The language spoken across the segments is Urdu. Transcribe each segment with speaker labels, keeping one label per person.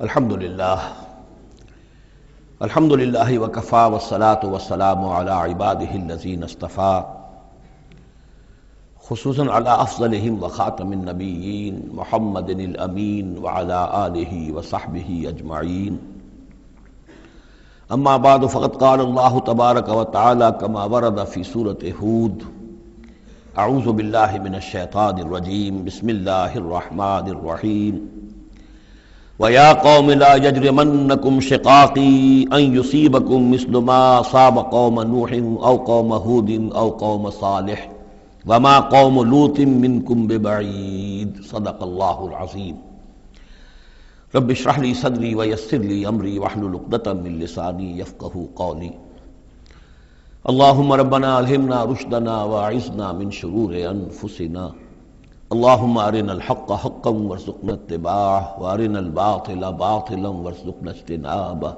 Speaker 1: الحمدللہ وکفا والصلاة والسلام علی عبادہ الذین اصطفیٰ خصوصاً علی افضلہم وخاتم النبیین محمد الامین وعلی آلہ وصحبہ اجمعین اما بعد فقد قال اللہ تبارک وتعالی کما ورد فی سورۃ ہود اعوذ باللہ من الشیطان الرجیم بسم اللہ الرحمن الرحیم وَيَا قَوْمِ لَا يَجْرِمَنَّكُمْ شِقَاقِي أَن يُصِيبَكُمْ مِثْلُ مَا أَصَابَ قَوْمَ نُوحٍ أَوْ قَوْمَ هُودٍ أَوْ قَوْمَ صَالِحٍ وَمَا قَوْمُ لُوطٍ مِّنكُمْ بِبَعِيدٍ صدق اللہ العظیم۔ رب اشرح لي صدری ويسر لي أمری واحلل عقدۃ من لسانی یفقہوا قولی۔ اللهم ربنا ألهمنا رشدنا واعصمنا من شرور أنفسنا، اللهم أرنا الحق حقا وارزقنا اتباعه وأرنا الباطل باطلا وارزقنا اجتنابه،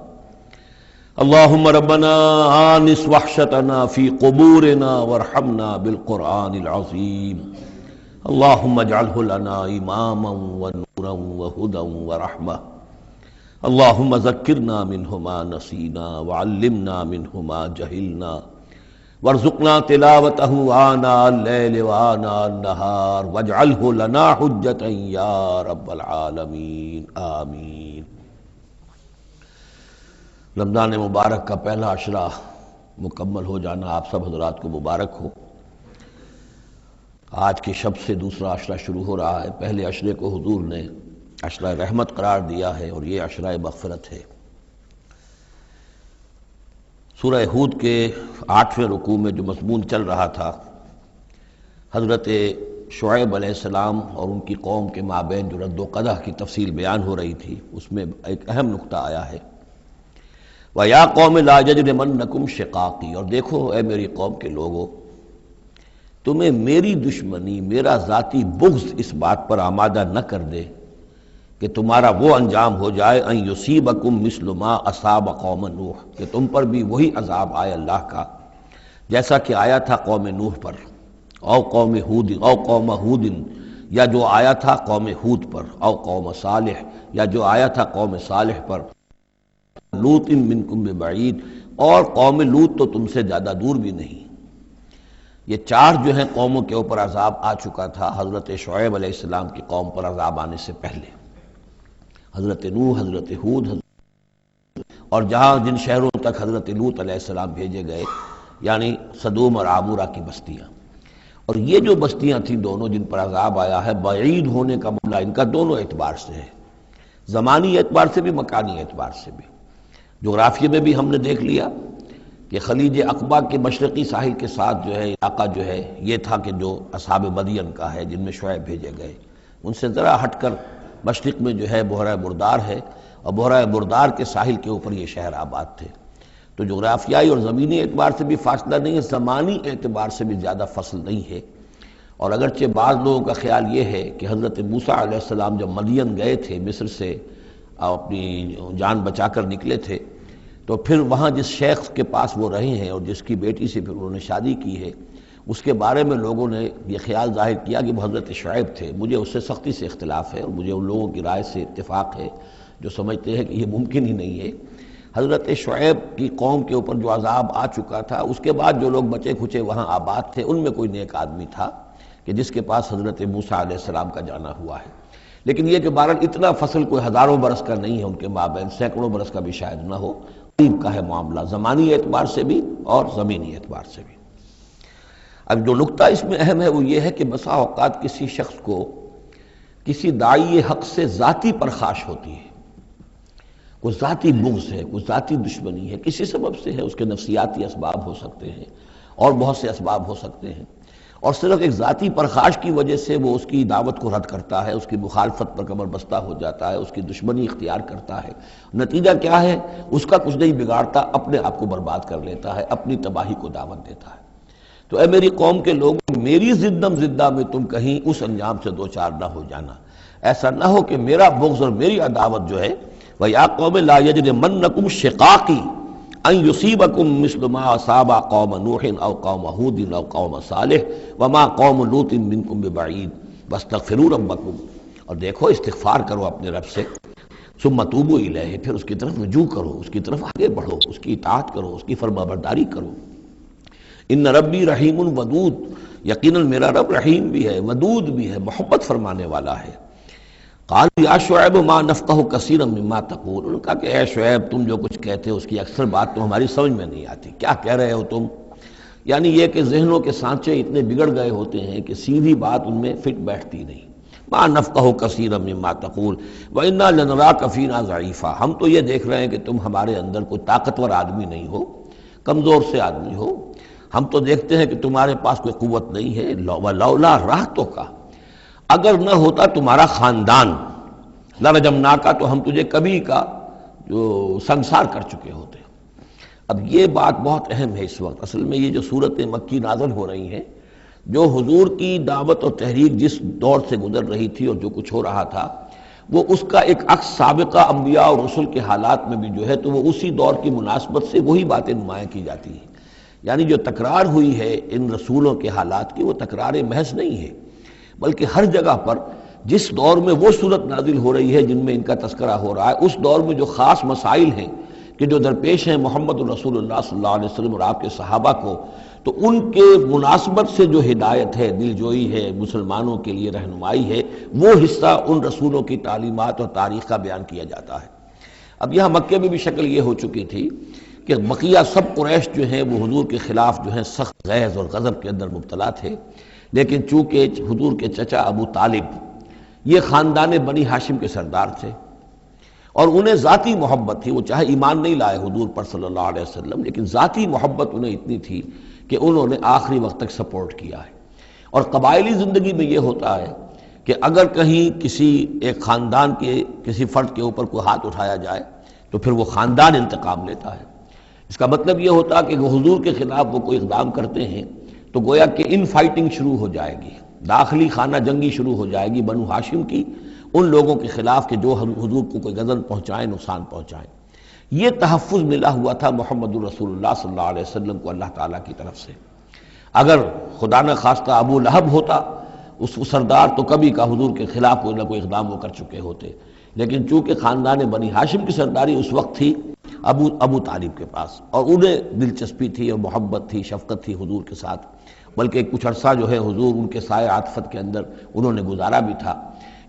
Speaker 1: اللهم ربنا آنس وحشتنا في قبورنا وارحمنا بالقرآن العظيم، اللهم اجعله لنا إماما ونورا وهدى ورحمة، اللهم ذكرنا منه ما نسينا وعلمنا منه ما جهلنا وارزقنا تلاوته آناء الليل وآناء النهار واجعله لنا حجة يا رب العالمین آمین۔ رمضان مبارک کا پہلا عشرہ مکمل ہو جانا آپ سب حضرات کو مبارک ہو۔ آج کی شب سے دوسرا عشرہ شروع ہو رہا ہے۔ پہلے عشرے کو حضور نے عشرہ رحمت قرار دیا ہے اور یہ عشرہ مغفرت ہے۔ سورہ ہود کے 8ویں رکوع میں جو مضمون چل رہا تھا، حضرت شعیب علیہ السلام اور ان کی قوم کے مابین جو رد و قدح کی تفصیل بیان ہو رہی تھی، اس میں ایک اہم نقطہ آیا ہے وَيَا قَوْمِ لَا يَجْرِمَنَّكُمْ شِقَاقِي، اور دیکھو اے میری قوم کے لوگو، تمہیں میری دشمنی، میرا ذاتی بغض اس بات پر آمادہ نہ کر دے کہ تمہارا وہ انجام ہو جائے ان یصیبکم مثل ما اصاب قوم نوح، کہ تم پر بھی وہی عذاب آئے اللہ کا جیسا کہ آیا تھا قوم نوح پر، او قوم ہود، او قوم ہود، یا جو آیا تھا قوم ہود پر، او قوم صالح، یا جو آیا تھا قوم صالح پر، لوط منکم ببعید، اور قوم لوط تو تم سے زیادہ دور بھی نہیں۔ یہ چار جو ہیں قوموں کے اوپر عذاب آ چکا تھا حضرت شعیب علیہ السلام کی قوم پر عذاب آنے سے پہلے، حضرت نوح، حضرت ہود، اور جہاں جن شہروں تک حضرت لوط علیہ السلام بھیجے گئے، یعنی سدوم اور عامورہ کی بستیاں۔ اور یہ جو بستیاں تھیں دونوں جن پر عذاب آیا ہے، بعید ہونے کا معاملہ ان کا دونوں اعتبار سے ہے، زمانی اعتبار سے بھی، مکانی اعتبار سے بھی۔ جغرافیے میں بھی ہم نے دیکھ لیا کہ خلیج عقبہ کے مشرقی ساحل کے ساتھ جو ہے علاقہ جو ہے یہ تھا کہ جو اصحاب مدین کا ہے، جن میں شعیب بھیجے گئے، ان سے ذرا ہٹ کر مشرق میں جو ہے بحیرہ بردار ہے، اور بحیرہ بردار کے ساحل کے اوپر یہ شہر آباد تھے۔ تو جغرافیائی اور زمینی اعتبار سے بھی فاصلہ نہیں ہے، زمانی اعتبار سے بھی زیادہ فصل نہیں ہے۔ اور اگرچہ بعض لوگوں کا خیال یہ ہے کہ حضرت موسیٰ علیہ السلام جب مدین گئے تھے مصر سے، اپنی جان بچا کر نکلے تھے، تو پھر وہاں جس شیخ کے پاس وہ رہے ہیں اور جس کی بیٹی سے پھر انہوں نے شادی کی ہے، اس کے بارے میں لوگوں نے یہ خیال ظاہر کیا کہ وہ حضرت شعیب تھے۔ مجھے اس سے سختی سے اختلاف ہے، اور مجھے ان لوگوں کی رائے سے اتفاق ہے جو سمجھتے ہیں کہ یہ ممکن ہی نہیں ہے۔ حضرت شعیب کی قوم کے اوپر جو عذاب آ چکا تھا، اس کے بعد جو لوگ بچے کھچے وہاں آباد تھے، ان میں کوئی نیک آدمی تھا کہ جس کے پاس حضرت موسیٰ علیہ السلام کا جانا ہوا ہے۔ لیکن یہ کہ بہرحال اتنا فصل کوئی ہزاروں برس کا نہیں ہے ان کے مابین، سینکڑوں برس کا بھی شاید نہ ہو، قریب کا ہے معاملہ، زمانی اعتبار سے بھی اور زمینی اعتبار سے بھی۔ اب جو نقطہ اس میں اہم ہے وہ یہ ہے کہ بسا اوقات کسی شخص کو کسی داعی حق سے ذاتی پرخاش ہوتی ہے، کوئی ذاتی بغض ہے، کوئی ذاتی دشمنی ہے، کسی سبب سے ہے، اس کے نفسیاتی اسباب ہو سکتے ہیں اور بہت سے اسباب ہو سکتے ہیں، اور صرف ایک ذاتی پرخاش کی وجہ سے وہ اس کی دعوت کو رد کرتا ہے، اس کی مخالفت پر کمر بستہ ہو جاتا ہے، اس کی دشمنی اختیار کرتا ہے۔ نتیجہ کیا ہے؟ اس کا کچھ نہیں بگاڑتا، اپنے آپ کو برباد کر لیتا ہے، اپنی تباہی کو دعوت دیتا ہے۔ تو اے میری قوم کے لوگ، میری زدم زدہ میں تم کہیں اس انجام سے دوچار نہ ہو جانا، ایسا نہ ہو کہ میرا بغض اور میری عداوت جو ہے وَيَا قَوْمِ لَا يَجْرِمَنَّكُمْ شِقَاقِي أَن يُصِيبَكُمْ مِثْلُ مَا أَصَابَ قَوْمَ نُوحٍ أَوْ قَوْمَ هُودٍ أَوْ قَوْمَ صَالِحٍ وَمَا قَوْمُ لُوطٍ مِّنكُمْ بِبَعِيدٍ وَاسْتَغْفِرُوا رَبَّكُمْ، اور دیکھو استغفار کرو اپنے رب سے، ثم توبوا الیہ، پھر اس کی طرف رجوع کرو، اس کی طرف آگے بڑھو، اس کی اطاعت کرو، اس کی فرمانبرداری کرو۔ ان ربی رحیم ودود، یقیناً میرا رب رحیم بھی ہے، ودود بھی ہے، محبت فرمانے والا ہے۔ قالوا یا شعیب ما نفقہ کثیرا مما تقول، انہوں نے کہا کہ اے شعیب تم جو کچھ کہتے ہو اس کی اکثر بات تو ہماری سمجھ میں نہیں آتی، کیا کہہ رہے ہو تم؟ یعنی یہ کہ ذہنوں کے سانچے اتنے بگڑ گئے ہوتے ہیں کہ سیدھی بات ان میں فٹ بیٹھتی نہیں۔ ما نفقہ کثیرا مما تقول وانا لنراک فینا ضعیفا، ہم تو یہ دیکھ رہے ہیں کہ تم ہمارے اندر کوئی طاقتور آدمی نہیں ہو، کمزور سے آدمی ہو، ہم تو دیکھتے ہیں کہ تمہارے پاس کوئی قوت نہیں ہے۔ لولا رہتک، اگر نہ ہوتا تمہارا خاندان، لرجمناک، تو ہم تجھے کبھی کا جو سنسار کر چکے ہوتے۔ اب یہ بات بہت اہم ہے اس وقت، اصل میں یہ جو صورت مکی نازل ہو رہی ہیں، جو حضور کی دعوت اور تحریک جس دور سے گزر رہی تھی اور جو کچھ ہو رہا تھا، وہ اس کا ایک عکس سابقہ انبیاء اور رسل کے حالات میں بھی جو ہے تو وہ اسی دور کی مناسبت سے وہی باتیں نمایاں کی جاتی ہیں۔ یعنی جو تکرار ہوئی ہے ان رسولوں کے حالات کی، وہ تکرار محض نہیں ہے، بلکہ ہر جگہ پر جس دور میں وہ صورت نازل ہو رہی ہے جن میں ان کا تذکرہ ہو رہا ہے، اس دور میں جو خاص مسائل ہیں کہ جو درپیش ہیں محمد رسول اللہ صلی اللہ علیہ وسلم اور آپ کے صحابہ کو، تو ان کے مناسبت سے جو ہدایت ہے، دل جوئی ہے، مسلمانوں کے لیے رہنمائی ہے، وہ حصہ ان رسولوں کی تعلیمات اور تاریخ کا بیان کیا جاتا ہے۔ اب یہاں مکے میں بھی شکل یہ ہو چکی تھی کہ بقیہ سب قریش جو ہیں وہ حضور کے خلاف جو ہیں سخت غیظ اور غضب کے اندر مبتلا تھے، لیکن چونکہ حضور کے چچا ابو طالب یہ خاندان بنی ہاشم کے سردار تھے اور انہیں ذاتی محبت تھی، وہ چاہے ایمان نہیں لائے حضور پر صلی اللہ علیہ وسلم، لیکن ذاتی محبت انہیں اتنی تھی کہ انہوں نے آخری وقت تک سپورٹ کیا ہے۔ اور قبائلی زندگی میں یہ ہوتا ہے کہ اگر کہیں کسی ایک خاندان کے کسی فرد کے اوپر کوئی ہاتھ اٹھایا جائے تو پھر وہ خاندان انتقام لیتا ہے۔ اس کا مطلب یہ ہوتا کہ وہ حضور کے خلاف وہ کوئی اقدام کرتے ہیں تو گویا کہ ان فائٹنگ شروع ہو جائے گی، داخلی خانہ جنگی شروع ہو جائے گی بنو ہاشم کی ان لوگوں کے خلاف کہ جو حضور کو کوئی غضب پہنچائیں، نقصان پہنچائیں۔ یہ تحفظ ملا ہوا تھا محمد الرسول اللہ صلی اللہ علیہ وسلم کو اللہ تعالیٰ کی طرف سے۔ اگر خدا نہ خواستہ ابو لہب ہوتا اس سردار، تو کبھی کا حضور کے خلاف کوئی نہ کوئی اقدام وہ کر چکے ہوتے، لیکن چونکہ خاندان بنی ہاشم کی سرداری اس وقت تھی ابو طالب کے پاس، اور انہیں دلچسپی تھی اور محبت تھی، شفقت تھی حضور کے ساتھ، بلکہ کچھ عرصہ جو ہے حضور ان کے سائے عاطفت کے اندر انہوں نے گزارا بھی تھا۔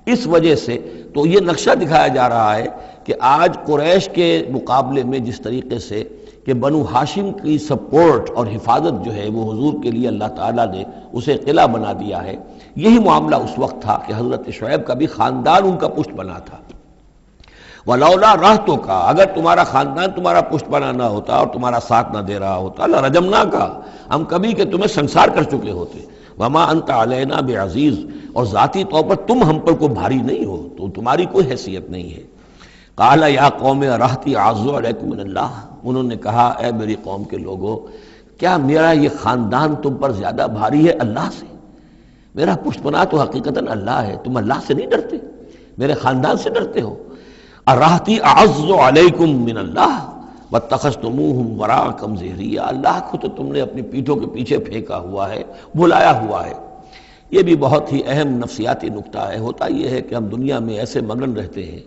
Speaker 1: اس وجہ سے تو یہ نقشہ دکھایا جا رہا ہے کہ آج قریش کے مقابلے میں جس طریقے سے کہ بنو ہاشم کی سپورٹ اور حفاظت جو ہے وہ حضور کے لیے اللہ تعالیٰ نے اسے قلعہ بنا دیا ہے، یہی معاملہ اس وقت تھا کہ حضرت شعیب کا بھی خاندان ان کا پشت بنا تھا۔ وَلَوْلَا رَحْتُكَ، اگر تمہارا خاندان تمہارا پشت بنا نہ ہوتا اور تمہارا ساتھ نہ دے رہا ہوتا، لَرَجَمْنَاكَ، ہم کبھی کہ تمہیں سنسار کر چکے ہوتے۔ وَمَا أَنْتَ عَلَيْنَا بِعَزِيزٍ، اور ذاتی طور پر تم ہم پر کوئی بھاری نہیں ہو، تو تمہاری کوئی حیثیت نہیں ہے۔ قَالَ يَا قَوْمِ أَرَهْتِي أَعَزُّ عَلَيْكُم مِّنَ اللَّهِ، انہوں نے کہا اے میری قوم کے لوگوں، کیا میرا یہ خاندان تم پر زیادہ بھاری ہے اللہ سے؟ میرا پشت پناہ تو حقیقتاً اللہ ہے، تم اللہ سے نہیں ڈرتے، میرے خاندان سے ڈرتے ہو۔ أَرَهْتِي أَعَزُّ عَلَيْكُم مِّنَ اللَّهِ وَاتَّخَذْتُمُوهُمْ وَرَاءَكُمْ ظِهْرِيًّا، اللہ کو تو تم نے اپنی پیٹھوں کے پیچھے پھینکا ہوا ہے، بھلایا ہوا ہے۔ یہ بھی بہت ہی اہم نفسیاتی نکتہ ہے۔ ہوتا یہ ہے کہ ہم دنیا میں ایسے مگن رہتے ہیں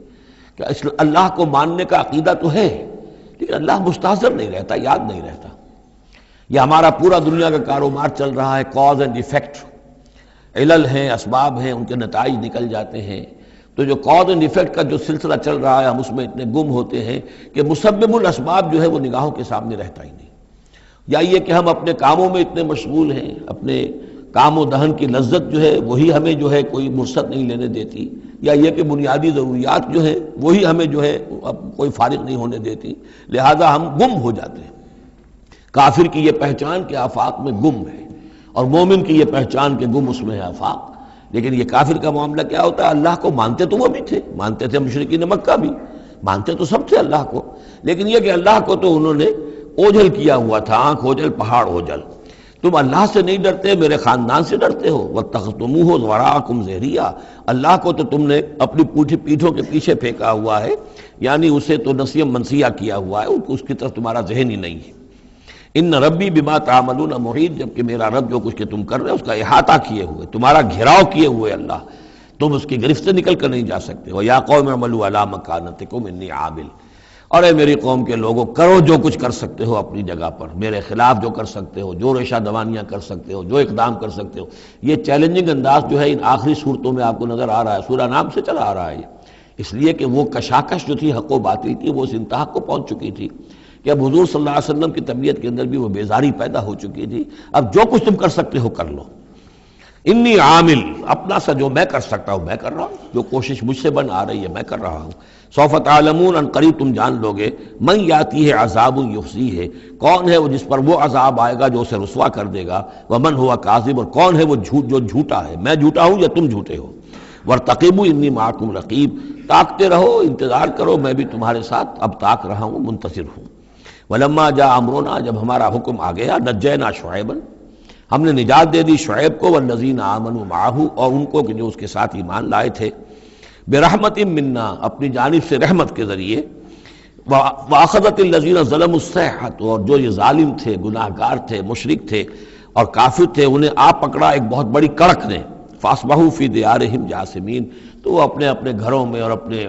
Speaker 1: کہ اللہ کو ماننے کا عقیدہ تو ہے، لیکن اللہ مستحضر نہیں رہتا، یاد نہیں رہتا۔ یہ ہمارا پورا دنیا کا کاروبار چل رہا ہے، کاز اینڈ ایفیکٹ، علل ہیں، اسباب ہیں، ان کے نتائج نکل جاتے ہیں۔ تو جو کاز اینڈ ایفیکٹ کا جو سلسلہ چل رہا ہے، ہم اس میں اتنے گم ہوتے ہیں کہ مسبب الاسباب جو ہے وہ نگاہوں کے سامنے رہتا ہی نہیں۔ یا یہ کہ ہم اپنے کاموں میں اتنے مشغول ہیں، اپنے کام و دہن کی لذت جو ہے وہی ہمیں جو ہے کوئی فرصت نہیں لینے دیتی، یا یہ کہ بنیادی ضروریات جو ہیں وہی ہمیں جو ہے اب کوئی فارغ نہیں ہونے دیتی، لہذا ہم گم ہو جاتے ہیں۔ کافر کی یہ پہچان کہ آفاق میں گم ہے، اور مومن کی یہ پہچان کہ گم اس میں ہے آفاق۔ لیکن یہ کافر کا معاملہ کیا ہوتا ہے؟ اللہ کو مانتے تو وہ بھی تھے، مانتے تھے مشرکین مکہ بھی، مانتے تو سب تھے اللہ کو، لیکن یہ کہ اللہ کو تو انہوں نے اوجھل کیا ہوا تھا، آنکھ اوجھل پہاڑ اوجھل۔ تم اللہ سے نہیں ڈرتے، میرے خاندان سے ڈرتے ہو۔ وَاتَّخَذْتُمُوهُ وَرَاءَكُمْ ظِهْرِيًّا، اللہ کو تو تم نے اپنی پیٹھوں کے پیچھے پھینکا ہوا ہے، یعنی اسے تو نسیم منسیہ کیا ہوا ہے، اس کی طرف تمہارا ذہن ہی نہیں ہے۔ ان ربی بما تعملون محیط، جبکہ میرا رب جو کچھ کہ تم کر رہے ہو اس کا احاطہ کیے ہوئے، تمہارا گھیراؤ کیے ہوئے اللہ، تم اس کی گرفت سے نکل کر نہیں جا سکتے ہو۔ یا قوم اعملوا علی مکانتکم انی عامل، اور اے میری قوم کے لوگوں کرو جو کچھ کر سکتے ہو اپنی جگہ پر، میرے خلاف جو کر سکتے ہو، جو ریشہ دوانیاں کر سکتے ہو، جو اقدام کر سکتے ہو۔ یہ چیلنجنگ انداز جو ہے ان آخری صورتوں میں آپ کو نظر آ رہا ہے، سورہ نام سے چلا آ رہا ہے، اس لیے کہ وہ کشاکش جو تھی حق و باطل کی وہ اس انتہا کو پہنچ چکی تھی کہ اب حضور صلی اللہ علیہ وسلم کی طبیعت کے اندر بھی وہ بیزاری پیدا ہو چکی تھی۔ اب جو کچھ تم کر سکتے ہو کر لو، انی عامل، اپنا سا جو میں کر سکتا ہوں میں کر رہا ہوں، جو کوشش مجھ سے بن آ رہی ہے میں کر رہا ہوں۔ سوف تعلمون، ان قریب تم جان لو گے، من یاتی ہے عذاب یخزیہ ہے، کون ہے وہ جس پر وہ عذاب آئے گا جو اسے رسوا کر دے گا، ومن ہوا کاذب، اور کون ہے وہ جو جھوٹا ہے، میں جھوٹا ہوں یا تم جھوٹے ہو۔ وارتقبوا انی معکم رقیب، تاکتے رہو، انتظار کرو، میں بھی تمہارے ساتھ اب تاک رہا ہوں، منتظر ہوں۔ ولما جاء امرنا، جب ہمارا حکم آ گیا، نجینا شعیبا، ہم نے نجات دے دی شعیب کو، والذین آمنوا معہ، اور ان کو کہ جو اس کے ساتھ ایمان لائے تھے، برحمت منا، اپنی جانب سے رحمت کے ذریعے، واخذت الذین ظلموا الصیحۃ، اور جو یہ ظالم تھے، گناہ گار تھے، مشرک تھے اور کافر تھے، انہیں آ پکڑا ایک بہت بڑی کڑک نے، فاصبحوا فی دیارہم جاثمین، تو وہ اپنے اپنے گھروں میں اور اپنے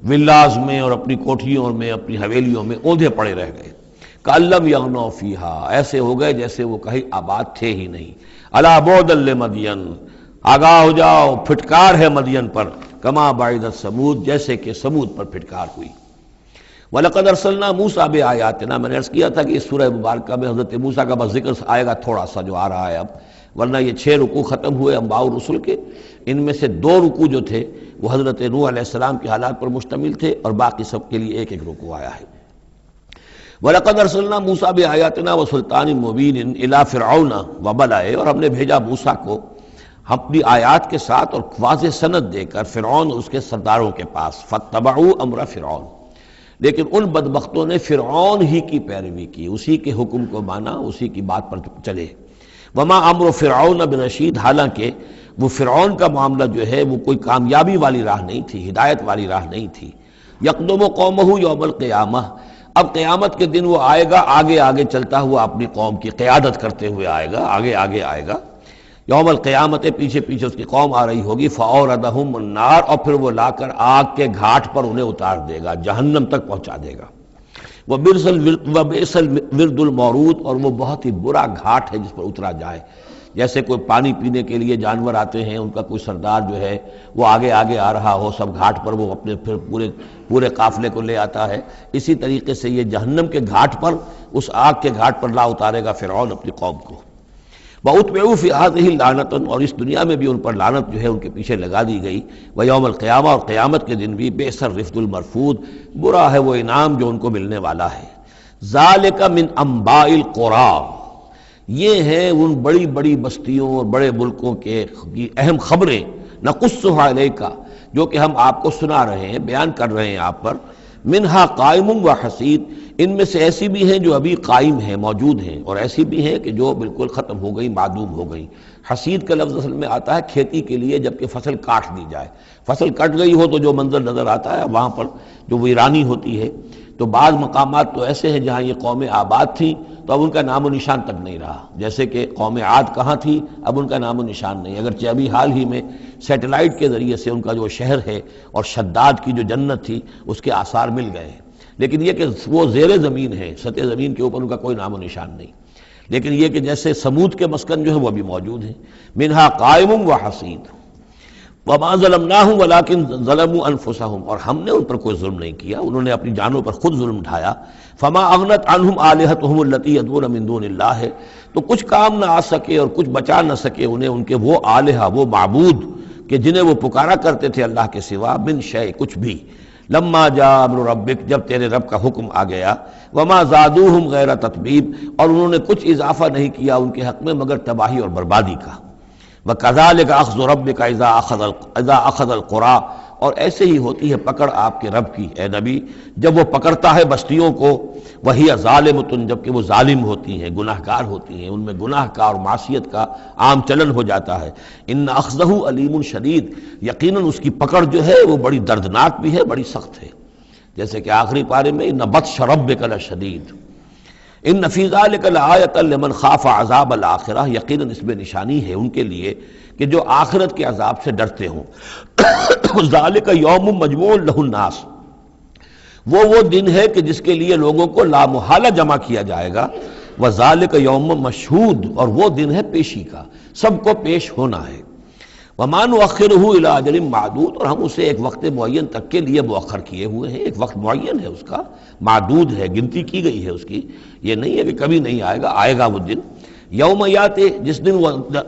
Speaker 1: ولاز میں اور اپنی کوٹھیوں میں، اپنی حویلیوں میں اوندھے پڑے رہ گئے۔ کأن لم یغنوا فیہا، ایسے ہو گئے جیسے وہ کہیں آباد تھے ہی نہیں۔ الا بعدا لمدین، آگاہ ہو جاؤ، پھٹکار ہے مدین پر، کما بعدت ثمود، جیسے کہ ثمود پر پھٹکار ہوئی۔ وَلَقَدْ أَرْسَلْنَا مُوسَىٰ بِآيَاتِنَا، میں نے عرض کیا تھا کہ اس سورہ مبارکہ میں حضرت موسیٰ کا بس ذکر آئے گا تھوڑا سا جو آ رہا ہے اب، ورنہ یہ 6 رکوع ختم ہوئے انبیاء و رسل کے، ان میں سے 2 رکوع جو تھے وہ حضرت نوح علیہ السلام کے حالات پر مشتمل تھے، اور باقی سب کے لیے ایک ایک رکوع آیا ہے۔ وَلَقَدْ أَرْسَلْنَا مُوسَىٰ بِآيَاتِنَا وَسُلْطَانٍ مُّبِينٍ إِلَىٰ فِرْعَوْنَ وَمَلَئِهِ، اور ہم نے بھیجا موسیٰ کو اپنی آیات کے ساتھ اور واضح سند دے کر فرعون اور اس کے سرداروں کے پاس، فَاتَّبَعُوا أَمْرَ فِرْعَوْنَ، لیکن ان بدبختوں نے فرعون ہی کی پیروی کی، اسی کے حکم کو مانا، اسی کی بات پر چلے۔ وما امر فرعون برشید، حالانکہ وہ فرعون کا معاملہ جو ہے وہ کوئی کامیابی والی راہ نہیں تھی، ہدایت والی راہ نہیں تھی۔ یقدم قومہ یوم القیامہ، اب قیامت کے دن وہ آئے گا آگے آگے چلتا ہوا، اپنی قوم کی قیادت کرتے ہوئے آئے گا، آگے آگے آئے گا۔ یوم القیامت، پیچھے پیچھے اس کی قوم آ رہی ہوگی، فَأَوْرَدَهُمُ النَّارَ، اور پھر وہ لا کر آگ کے گھاٹ پر انہیں اتار دے گا، جہنم تک پہنچا دے گا۔ وَبِئْسَ الْوِرْدُ الْمَوْرُودُ، اور وہ بہت ہی برا گھاٹ ہے جس پر اترا جائے۔ جیسے کوئی پانی پینے کے لیے جانور آتے ہیں، ان کا کوئی سردار جو ہے وہ آگے آگے آ رہا ہو، سب گھاٹ پر وہ اپنے پھر پورے قافلے کو لے آتا ہے، اسی طریقے سے یہ جہنم کے گھاٹ پر، اس آگ کے گھاٹ پر لا اتارے گا فرعون اپنی قوم کو۔ وَأُتْبِعُوا فِي هَٰذِهِ لَعْنَةً، اور اس دنیا میں بھی ان پر لعنت جو ہے ان کے پیچھے لگا دی گئی۔ وَيَوْمَ الْقِيَامَةِ، اور قیامت کے دن بھی، بِئْسَ الرِّفْدُ الْمَرْفُودُ، برا ہے وہ انعام جو ان کو ملنے والا ہے۔ ذَلِكَ مِنْ أَنْبَاءِ الْقُرَىٰ، یہ ہیں ان بڑی بڑی بستیوں اور بڑے ملکوں کے اہم خبریں، نَقُصُّهَا عَلَيْكَ، جو کہ ہم آپ کو سنا رہے ہیں، بیان کر رہے ہیں آپ پر۔ منہا قائم و حسید، ان میں سے ایسی بھی ہیں جو ابھی قائم ہیں، موجود ہیں، اور ایسی بھی ہیں کہ جو بالکل ختم ہو گئی، معدوم ہو گئی۔ حسید کا لفظ اصل میں آتا ہے کھیتی کے لیے، جبکہ فصل کاٹ دی جائے، فصل کٹ گئی ہو تو جو منظر نظر آتا ہے وہاں پر جو ویرانی ہوتی ہے۔ تو بعض مقامات تو ایسے ہیں جہاں یہ قومیں آباد تھیں تو اب ان کا نام و نشان تک نہیں رہا، جیسے کہ قوم عاد کہاں تھی، اب ان کا نام و نشان نہیں، اگرچہ ابھی حال ہی میں سیٹلائٹ کے ذریعے سے ان کا جو شہر ہے اور شداد کی جو جنت تھی اس کے آثار مل گئے ہیں، لیکن یہ کہ وہ زیر زمین ہے، سطح زمین کے اوپر ان کا کوئی نام و نشان نہیں۔ لیکن یہ کہ جیسے سمود کے مسکن جو ہے وہ بھی موجود ہیں، منہا قائم و حسید۔ وما ظلمناہم ولکن ظلموا انفسہم، اور ہم نے ان پر کوئی ظلم نہیں کیا، انہوں نے اپنی جانوں پر خود ظلم اٹھایا۔ فما اغنت عنہم آلہتہم التی یدعون من دون اللہ، تو کچھ کام نہ آ سکے اور کچھ بچا نہ سکے انہیں ان کے وہ آلہہ، وہ معبود کہ جنہیں وہ پکارا کرتے تھے اللہ کے سوا، من شیء، کچھ بھی۔ لما جاء امر ربک، جب تیرے رب کا حکم آ گیا، وما زادوہم غیر تتبیب، اور انہوں نے کچھ اضافہ نہیں کیا ان کے حق میں مگر تباہی اور بربادی کا۔ وَكَذَلِكَ أَخْذُ رَبِّكَ إِذَا أَخَذَ الْقُرَىٰ، اور ایسے ہی ہوتی ہے پکڑ آپ کے رب کی اے نبی جب وہ پکڑتا ہے بستیوں کو، وَهِيَ ظَالِمَةٌ، جبکہ وہ ظالم ہوتی ہیں، گناہ گار ہوتی ہیں، ان میں گناہ کا اور معصیت کا عام چلن ہو جاتا ہے۔ إِنَّ أَخْذَهُ عَلِيمٌ شَدِيدٌ، یقیناً اس کی پکڑ جو ہے وہ بڑی دردناک بھی ہے، بڑی سخت ہے، جیسے کہ آخری پارے میں إِنَّ بَطْشَ رَبِّكَ لَشَدِيدٌ۔ ان فی ذلک لآیۃ لمن خاف عذاب الآخرہ، یقیناً اس میں نشانی ہے ان کے لیے کہ جو آخرت کے عذاب سے ڈرتے ہوں۔ ذالک یوم مجموع لہ الناس، وہ دن ہے کہ جس کے لیے لوگوں کو لا محالہ جمع کیا جائے گا۔ وذالک یوم مشہود، اور وہ دن ہے پیشی کا، سب کو پیش ہونا ہے۔ وما نؤخرہ الی اجل معدود، اور ہم اسے ایک وقت معین تک کے لیے مؤخر کیے ہوئے ہیں، ایک وقت معین ہے اس کا، معدود ہے، گنتی کی گئی ہے اس کی، یہ نہیں ہے کہ کبھی نہیں آئے گا، آئے گا وہ دن۔ یوم یاتی، جس دن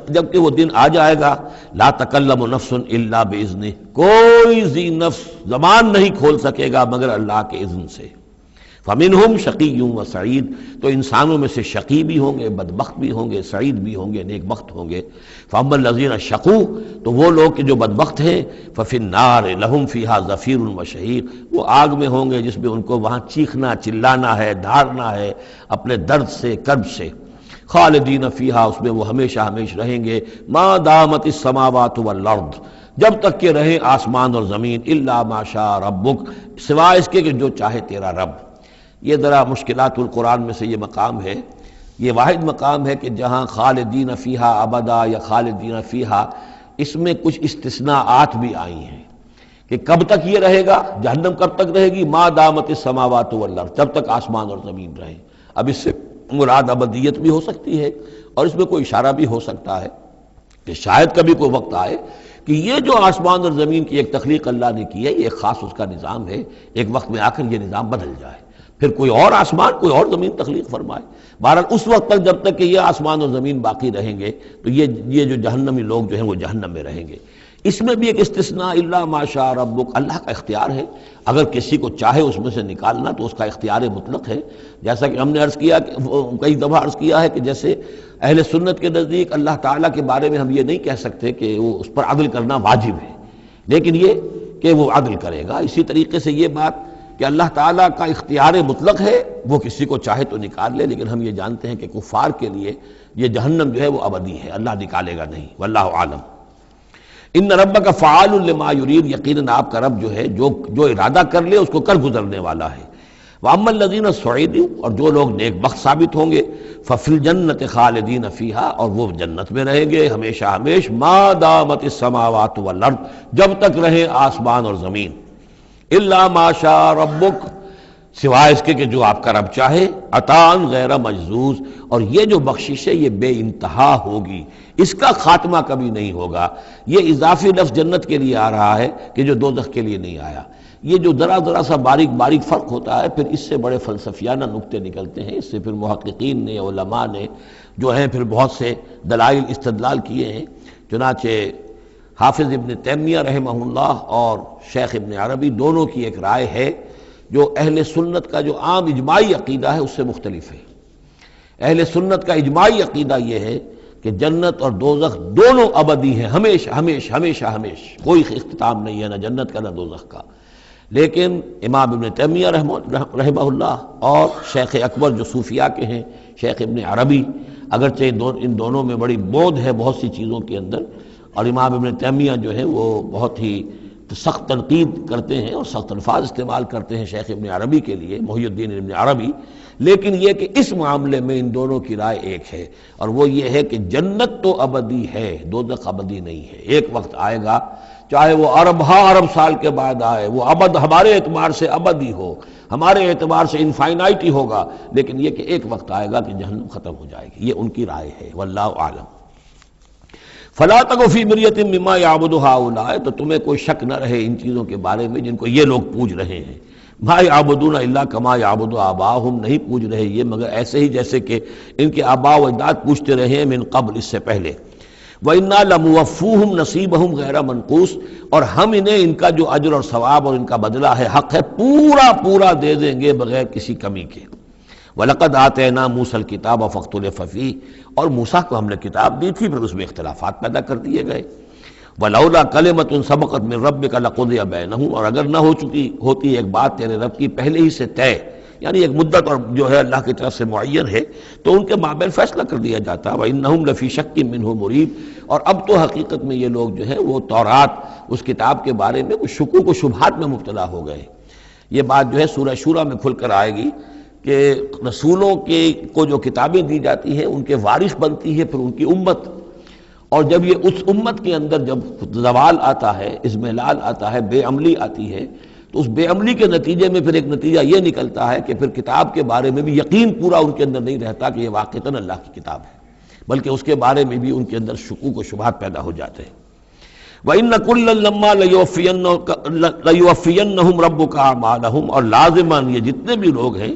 Speaker 1: جب کہ وہ دن آ جائے گا، لا تکلم نفس الا باذنہ، کوئی ذی نفس زبان نہیں کھول سکے گا مگر اللہ کے اذن سے۔ فمنہم شقی و سعید، تو انسانوں میں سے شقی بھی ہوں گے، بدبخت بھی ہوں گے، سعید بھی ہوں گے، نیک بخت ہوں گے۔ فاما الذین شقوا، تو وہ لوگ کہ جو بدبخت ہیں، ففی النار لہم فیہا زفیر و شہیق، وہ آگ میں ہوں گے جس میں ان کو وہاں چیخنا چلانا ہے، دھارنا ہے اپنے درد سے، کرب سے۔ خالدین فیہا، اس میں وہ ہمیشہ ہمیشہ رہیں گے، ما دامت السماوات والارض، جب تک کہ رہیں آسمان اور زمین، الا ما شاء ربک، سوائے اس کے کہ جو چاہے تیرا رب۔ یہ ذرا مشکلات القرآن میں سے یہ مقام ہے، یہ واحد مقام ہے کہ جہاں خالدین فیہا ابدا یا خالدین فیہا، اس میں کچھ استثناءات بھی آئی ہیں کہ کب تک یہ رہے گا، جہنم کب تک رہے گی، ما دامت السماوات والارض، جب تک آسمان اور زمین رہیں۔ اب اس سے مراد ابدیت بھی ہو سکتی ہے، اور اس میں کوئی اشارہ بھی ہو سکتا ہے کہ شاید کبھی کوئی وقت آئے کہ یہ جو آسمان اور زمین کی ایک تخلیق اللہ نے کی ہے، یہ ایک خاص اس کا نظام ہے، ایک وقت میں آ کر یہ نظام بدل جائے، پھر کوئی اور آسمان کوئی اور زمین تخلیق فرمائے۔ بہرحال اس وقت تک جب تک کہ یہ آسمان اور زمین باقی رہیں گے تو یہ جو جہنمی لوگ جو ہیں وہ جہنم میں رہیں گے۔ اس میں بھی ایک استثناء، الا ما شاء ربک، اللہ کا اختیار ہے، اگر کسی کو چاہے اس میں سے نکالنا تو اس کا اختیار مطلق ہے۔ جیسا کہ ہم نے عرض کیا، کئی دفعہ عرض کیا ہے کہ جیسے اہل سنت کے نزدیک اللہ تعالیٰ کے بارے میں ہم یہ نہیں کہہ سکتے کہ وہ اس پر عدل کرنا واجب ہے، لیکن یہ کہ وہ عدل کرے گا۔ اسی طریقے سے یہ بات کہ اللہ تعالیٰ کا اختیار مطلق ہے، وہ کسی کو چاہے تو نکال لے، لیکن ہم یہ جانتے ہیں کہ کفار کے لیے یہ جہنم جو ہے وہ ابدی ہے، اللہ نکالے گا نہیں، واللہ عالم۔ ان ربک فعال لما یرید، یقیناً آپ کا رب جو ہے جو ارادہ کر لے اس کو کر گزرنے والا ہے۔ واما الذین سعدوا، اور جو لوگ نیک بخت ثابت ہوں گے، ففی الجنۃ خالدین فیہا، اور وہ جنت میں رہیں گے ہمیشہ ہمیش، ما دامت السماوات والارض، جب تک رہیں آسمان اور زمین، الا ما شاء ربک، سوائے اس کے کہ جو آپ کا رب چاہے، عطاء غیر مجزوز، اور یہ جو بخشش ہے یہ بے انتہا ہوگی، اس کا خاتمہ کبھی نہیں ہوگا۔ یہ اضافی لفظ جنت کے لیے آ رہا ہے کہ جو دوزخ کے لیے نہیں آیا۔ یہ جو ذرا سا باریک فرق ہوتا ہے، پھر اس سے بڑے فلسفیانہ نکتے نکلتے ہیں، اس سے پھر محققین نے، علماء نے جو ہیں پھر بہت سے دلائل استدلال کیے ہیں۔ چنانچہ حافظ ابن تیمیہ رحمہ اللہ اور شیخ ابن عربی دونوں کی ایک رائے ہے جو اہل سنت کا جو عام اجماعی عقیدہ ہے اس سے مختلف ہے۔ اہل سنت کا اجماعی عقیدہ یہ ہے کہ جنت اور دوزخ دونوں ابدی ہیں، ہمیشہ ہمیشہ ہمیشہ ہمیشہ، کوئی اختتام نہیں ہے نہ جنت کا نہ دوزخ کا۔ لیکن امام ابن تیمیہ رحمہ اللہ اور شیخ اکبر جو صوفیاء کے ہیں، شیخ ابن عربی، اگرچہ ان دونوں میں بڑی بود ہے بہت سی چیزوں کے اندر، اور امام ابن تیمیہ جو ہے وہ بہت ہی سخت تنقید کرتے ہیں اور سخت الفاظ استعمال کرتے ہیں شیخ ابن عربی کے لیے، محی الدین ابن عربی، لیکن یہ کہ اس معاملے میں ان دونوں کی رائے ایک ہے، اور وہ یہ ہے کہ جنت تو ابدی ہے، دوزخ ابدی نہیں ہے۔ ایک وقت آئے گا، چاہے وہ ارب سال کے بعد آئے، وہ ابد ہمارے اعتبار سے ابدی ہو، ہمارے اعتبار سے انفائنائٹی ہوگا، لیکن یہ کہ ایک وقت آئے گا کہ جہنم ختم ہو جائے گی۔ یہ ان کی رائے ہے، واللہ اعلم۔ فلا تک فی مریۃ مما یعبد ہؤلاء، تو تمہیں کوئی شک نہ رہے ان چیزوں کے بارے میں جن کو یہ لوگ پوج رہے ہیں۔ ما یعبدون الا کما یعبد آباؤہم، نہیں پوج رہے یہ مگر ایسے ہی جیسے کہ ان کے آباء و اجداد پوجتے رہے ہیں من قبل، اس سے پہلے۔ وَإِنَّا لَمُوَفُّوهُمْ نَصِيبَهُمْ غَيْرَ مَنْقُوصٍ، اور ہم انہیں ان کا جو اجر اور ثواب اور ان کا بدلہ ہے، حق ہے، پورا دے دیں گے بغیر کسی کمی کے۔ وَلَقَدْ آتَيْنَا مُوسَى الْكِتَابَ فَاخْتُلِفَ فِيهِ، اور موسیٰ کو ہم نے کتاب دی تھی پھر اس میں اختلافات پیدا کر دیے گئے۔ وَلَوْلَا كَلِمَةٌ سَبَقَتْ مِنْ رَبِّكَ لَقُضِيَ بَيْنَهُمْ، اور اگر نہ ہوتی ایک بات تیرے رب کی پہلے ہی سے طے، یعنی ایک مدت اور جو ہے اللہ کی طرف سے معین ہے، تو ان کے مابین فیصلہ کر دیا جاتا۔ وَإِنَّهُمْ لَفِي شَكٍّ مِّنْهُ مُرِيبٍ، اور اب تو حقیقت میں یہ لوگ جو ہے وہ تورات اس کتاب کے بارے میں کچھ شکوک و شبہات میں مبتلا ہو گئے۔ یہ بات جو ہے سورہ شورى میں کھل کر آئے گی کہ رسولوں کے کو جو کتابیں دی جاتی ہیں ان کے وارث بنتی ہے پھر ان کی امت، اور جب یہ اس امت کے اندر جب زوال آتا ہے، اضمحلال آتا ہے، بے عملی آتی ہے، تو اس بے عملی کے نتیجے میں پھر ایک نتیجہ یہ نکلتا ہے کہ پھر کتاب کے بارے میں بھی یقین پورا ان کے اندر نہیں رہتا کہ یہ واقعتاً اللہ کی کتاب ہے، بلکہ اس کے بارے میں بھی ان کے اندر شکوک و شبہات پیدا ہو جاتے ہیں۔ وَإِنَّ كُلًّا لَمَّا لَيُوَفِّيَنَّهُمْ رَبُّكَ أَعْمَالَهُمْ، اور لازماً یہ جتنے بھی لوگ ہیں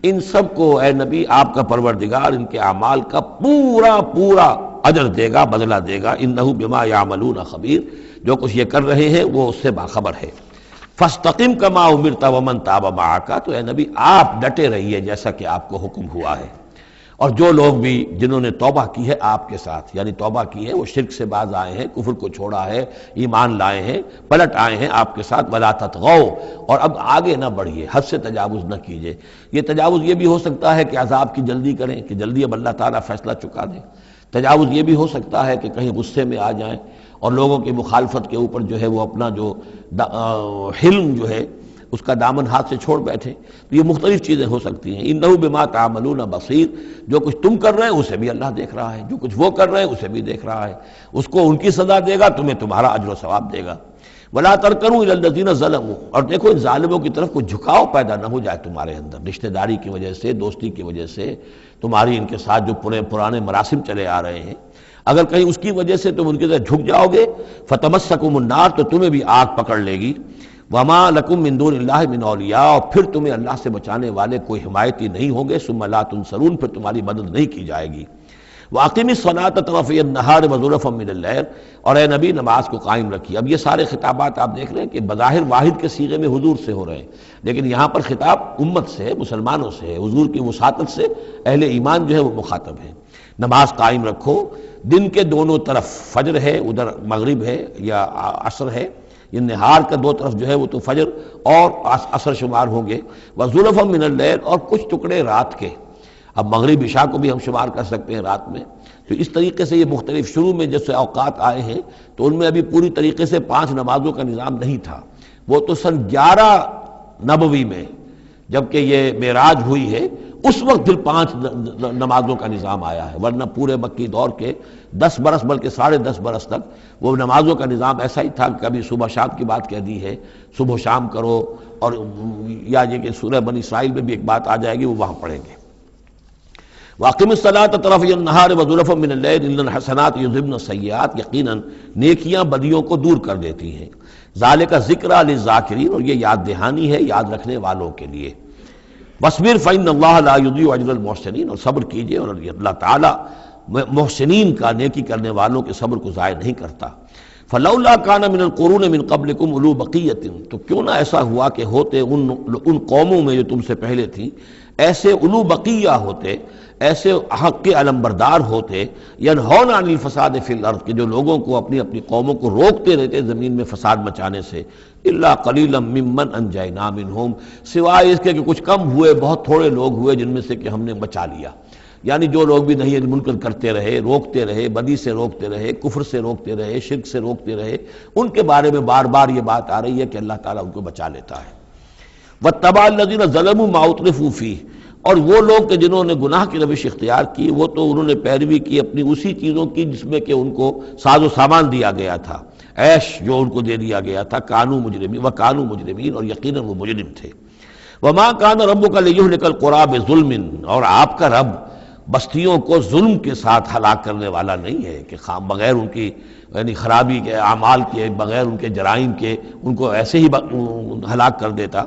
Speaker 1: ان سب کو اے نبی آپ کا پروردگار ان کے اعمال کا پورا پورا اجر دے گا، بدلہ دے گا۔ اِنَّهُ بِمَا يَعْمَلُونَ خَبِيرٌ، جو کچھ یہ کر رہے ہیں وہ اس سے باخبر ہے۔ فَاسْتَقِمْ كَمَا أُمِرْتَ وَمَنْ تَابَ مَعَكَ، تو اے نبی آپ ڈٹے رہیے جیسا کہ آپ کو حکم ہوا ہے، اور جو لوگ بھی جنہوں نے توبہ کی ہے آپ کے ساتھ، یعنی توبہ کی ہے، وہ شرک سے باز آئے ہیں، کفر کو چھوڑا ہے، ایمان لائے ہیں، پلٹ آئے ہیں آپ کے ساتھ، وَلَا تَطْغَوْا، اور اب آگے نہ بڑھیے، حد سے تجاوز نہ کیجیے۔ یہ تجاوز یہ بھی ہو سکتا ہے کہ عذاب کی جلدی کریں، کہ جلدی اب اللہ تعالیٰ فیصلہ چکا دیں۔ تجاوز یہ بھی ہو سکتا ہے کہ کہیں غصے میں آ جائیں اور لوگوں کی مخالفت کے اوپر جو ہے وہ اپنا جو حلم جو ہے اس کا دامن ہاتھ سے چھوڑ بیٹھے، تو یہ مختلف چیزیں ہو سکتی ہیں۔ اِنَّهُ بِمَا تَعْمَلُونَ بَصِيرٌ، جو کچھ تم کر رہے ہیں اسے بھی اللہ دیکھ رہا ہے، جو کچھ وہ کر رہے ہیں اسے بھی دیکھ رہا ہے، اس کو ان کی سزا دے گا، تمہیں تمہارا اجر و ثواب دے گا۔ وَلَا تَرْكَنُوا إِلَى الَّذِينَ ظَلَمُوا، اور دیکھو ان ظالموں کی طرف کوئی جھکاؤ پیدا نہ ہو جائے تمہارے اندر، رشتہ داری کی وجہ سے، دوستی کی وجہ سے، تمہاری ان کے ساتھ جو پرانے مراسم چلے آ رہے ہیں، اگر کہیں اس کی وجہ سے تم ان کے طرف جھک جاؤ گے، فَتَمَسَّكُمُ النَّارُ، تو تمہیں بھی آگ پکڑ لے گی، وَمَا لَكُم مِّن دُونِ اللَّهِ مِنْ أَوْلِيَاءَ، اور پھر تمہیں اللہ سے بچانے والے کوئی حمایتی نہیں ہوں گے، ثُمَّ لَا تُنصَرُونَ، پھر تمہاری مدد نہیں کی جائے گی۔ وَأَقِمِ الصَّلَاةَ طَرَفَيَ النَّهَارِ وَزُلَفًا مِّنَ اللَّيْلِ، اور اے نبی نماز کو قائم رکھیے۔ اب یہ سارے خطابات آپ دیکھ رہے ہیں کہ بظاہر واحد کے صیغے میں حضور سے ہو رہے ہیں، لیکن یہاں پر خطاب امت سے ہے، مسلمانوں سے ہے، حضور کی وساطت سے اہل ایمان جو ہے وہ مخاطب ہے۔ نماز قائم رکھو دن کے دونوں طرف، فجر ہے ادھر مغرب ہے یا عصر ہے، یہ نہار کا دو طرف جو ہے وہ تو فجر اور عصر شمار ہوں گے، وَزُلَفًا مِّنَ اللَّيْلِ، اور کچھ ٹکڑے رات کے، اب مغرب عشاء کو بھی ہم شمار کر سکتے ہیں رات میں، تو اس طریقے سے یہ مختلف شروع میں جیسے اوقات آئے ہیں تو ان میں ابھی پوری طریقے سے 5 نمازوں کا نظام نہیں تھا، وہ تو سن 11 نبوی میں جبکہ یہ معراج ہوئی ہے اس وقت پھر 5 نمازوں کا نظام آیا ہے، ورنہ پورے مکی دور کے 10 برس بلکہ 10.5 برس تک وہ نمازوں کا نظام ایسا ہی تھا کہ کبھی صبح شام کی بات کہہ دی ہے، صبح شام کرو، اور یا یہ کہ سورہ بنی اسرائیل میں بھی ایک بات آ جائے گی وہ وہاں پڑھیں گے۔ وَأَقِمِ الصَّلَاةَ طَرَفَيَ النَّهَارِ وَزُلَفًا مِّنَ اللَّيْلِ إِنَّ الْحَسَنَاتِ يُذْهِبْنَ السَّيِّئَاتِ، یقیناً نیکیاں بدیوں کو دور کر دیتی ہیں۔ ذَلِكَ ذِكْرَىٰ لِلذَّاكِرِينَ، اور یہ یاد دہانی ہے یاد رکھنے والوں کے لیے۔ وَاصْبِرْ فَإِنَّ اللَّهَ لَا يُضِيعُ أَجْرَ الْمُحْسِنِينَ، اور صبر کیجئے، اور اللہ تعالیٰ محسنین کا، نیکی کرنے والوں کے صبر کو ضائع نہیں کرتا۔ فَلَوْلَا كَانَ مِنَ الْقُرُونِ مِنْ قَبْلِكُمْ أُولُو بَقِيَّةٍ، تو کیوں نہ ایسا ہوا کہ ہوتے ان قوموں میں جو تم سے پہلے تھیں ایسے اولو بقیہ ہوتے، ایسے حق کے علمبردار ہوتے، ینہون عن الفساد فی الارض، کہ جو لوگوں کو اپنی اپنی قوموں کو روکتے رہتے زمین میں فساد مچانے سے، الا قلیلا ممن انجینا منہم، سوائے اس کے کہ کچھ کم ہوئے، بہت تھوڑے لوگ ہوئے جن میں سے کہ ہم نے بچا لیا، یعنی جو لوگ بھی نہیں منکر کرتے رہے، روکتے رہے، بدی سے روکتے رہے، کفر سے روکتے رہے، شرک سے روکتے رہے، ان کے بارے میں بار بار یہ بات آ رہی ہے کہ اللہ تعالیٰ ان کو بچا لیتا ہے۔ وَاتَّبَعَ الَّذِينَ ظَلَمُوا مَا أُتْرِفُوا فِيهِ، اور وہ لوگ کہ جنہوں نے گناہ کی روش اختیار کی وہ تو انہوں نے پیروی کی اپنی اسی چیزوں کی جس میں کہ ان کو ساز و سامان دیا گیا تھا، عیش جو ان کو دے دیا گیا تھا، کانوا مجرمین وکانوا مجرمین، اور یقیناً وہ مجرم تھے۔ وما کان ربک لیہلک القری بظلم، اور آپ کا رب بستیوں کو ظلم کے ساتھ ہلاک کرنے والا نہیں ہے کہ بغیر ان کی یعنی خرابی کے اعمال کے، بغیر ان کے جرائم کے ان کو ایسے ہی ہلاک کر دیتا۔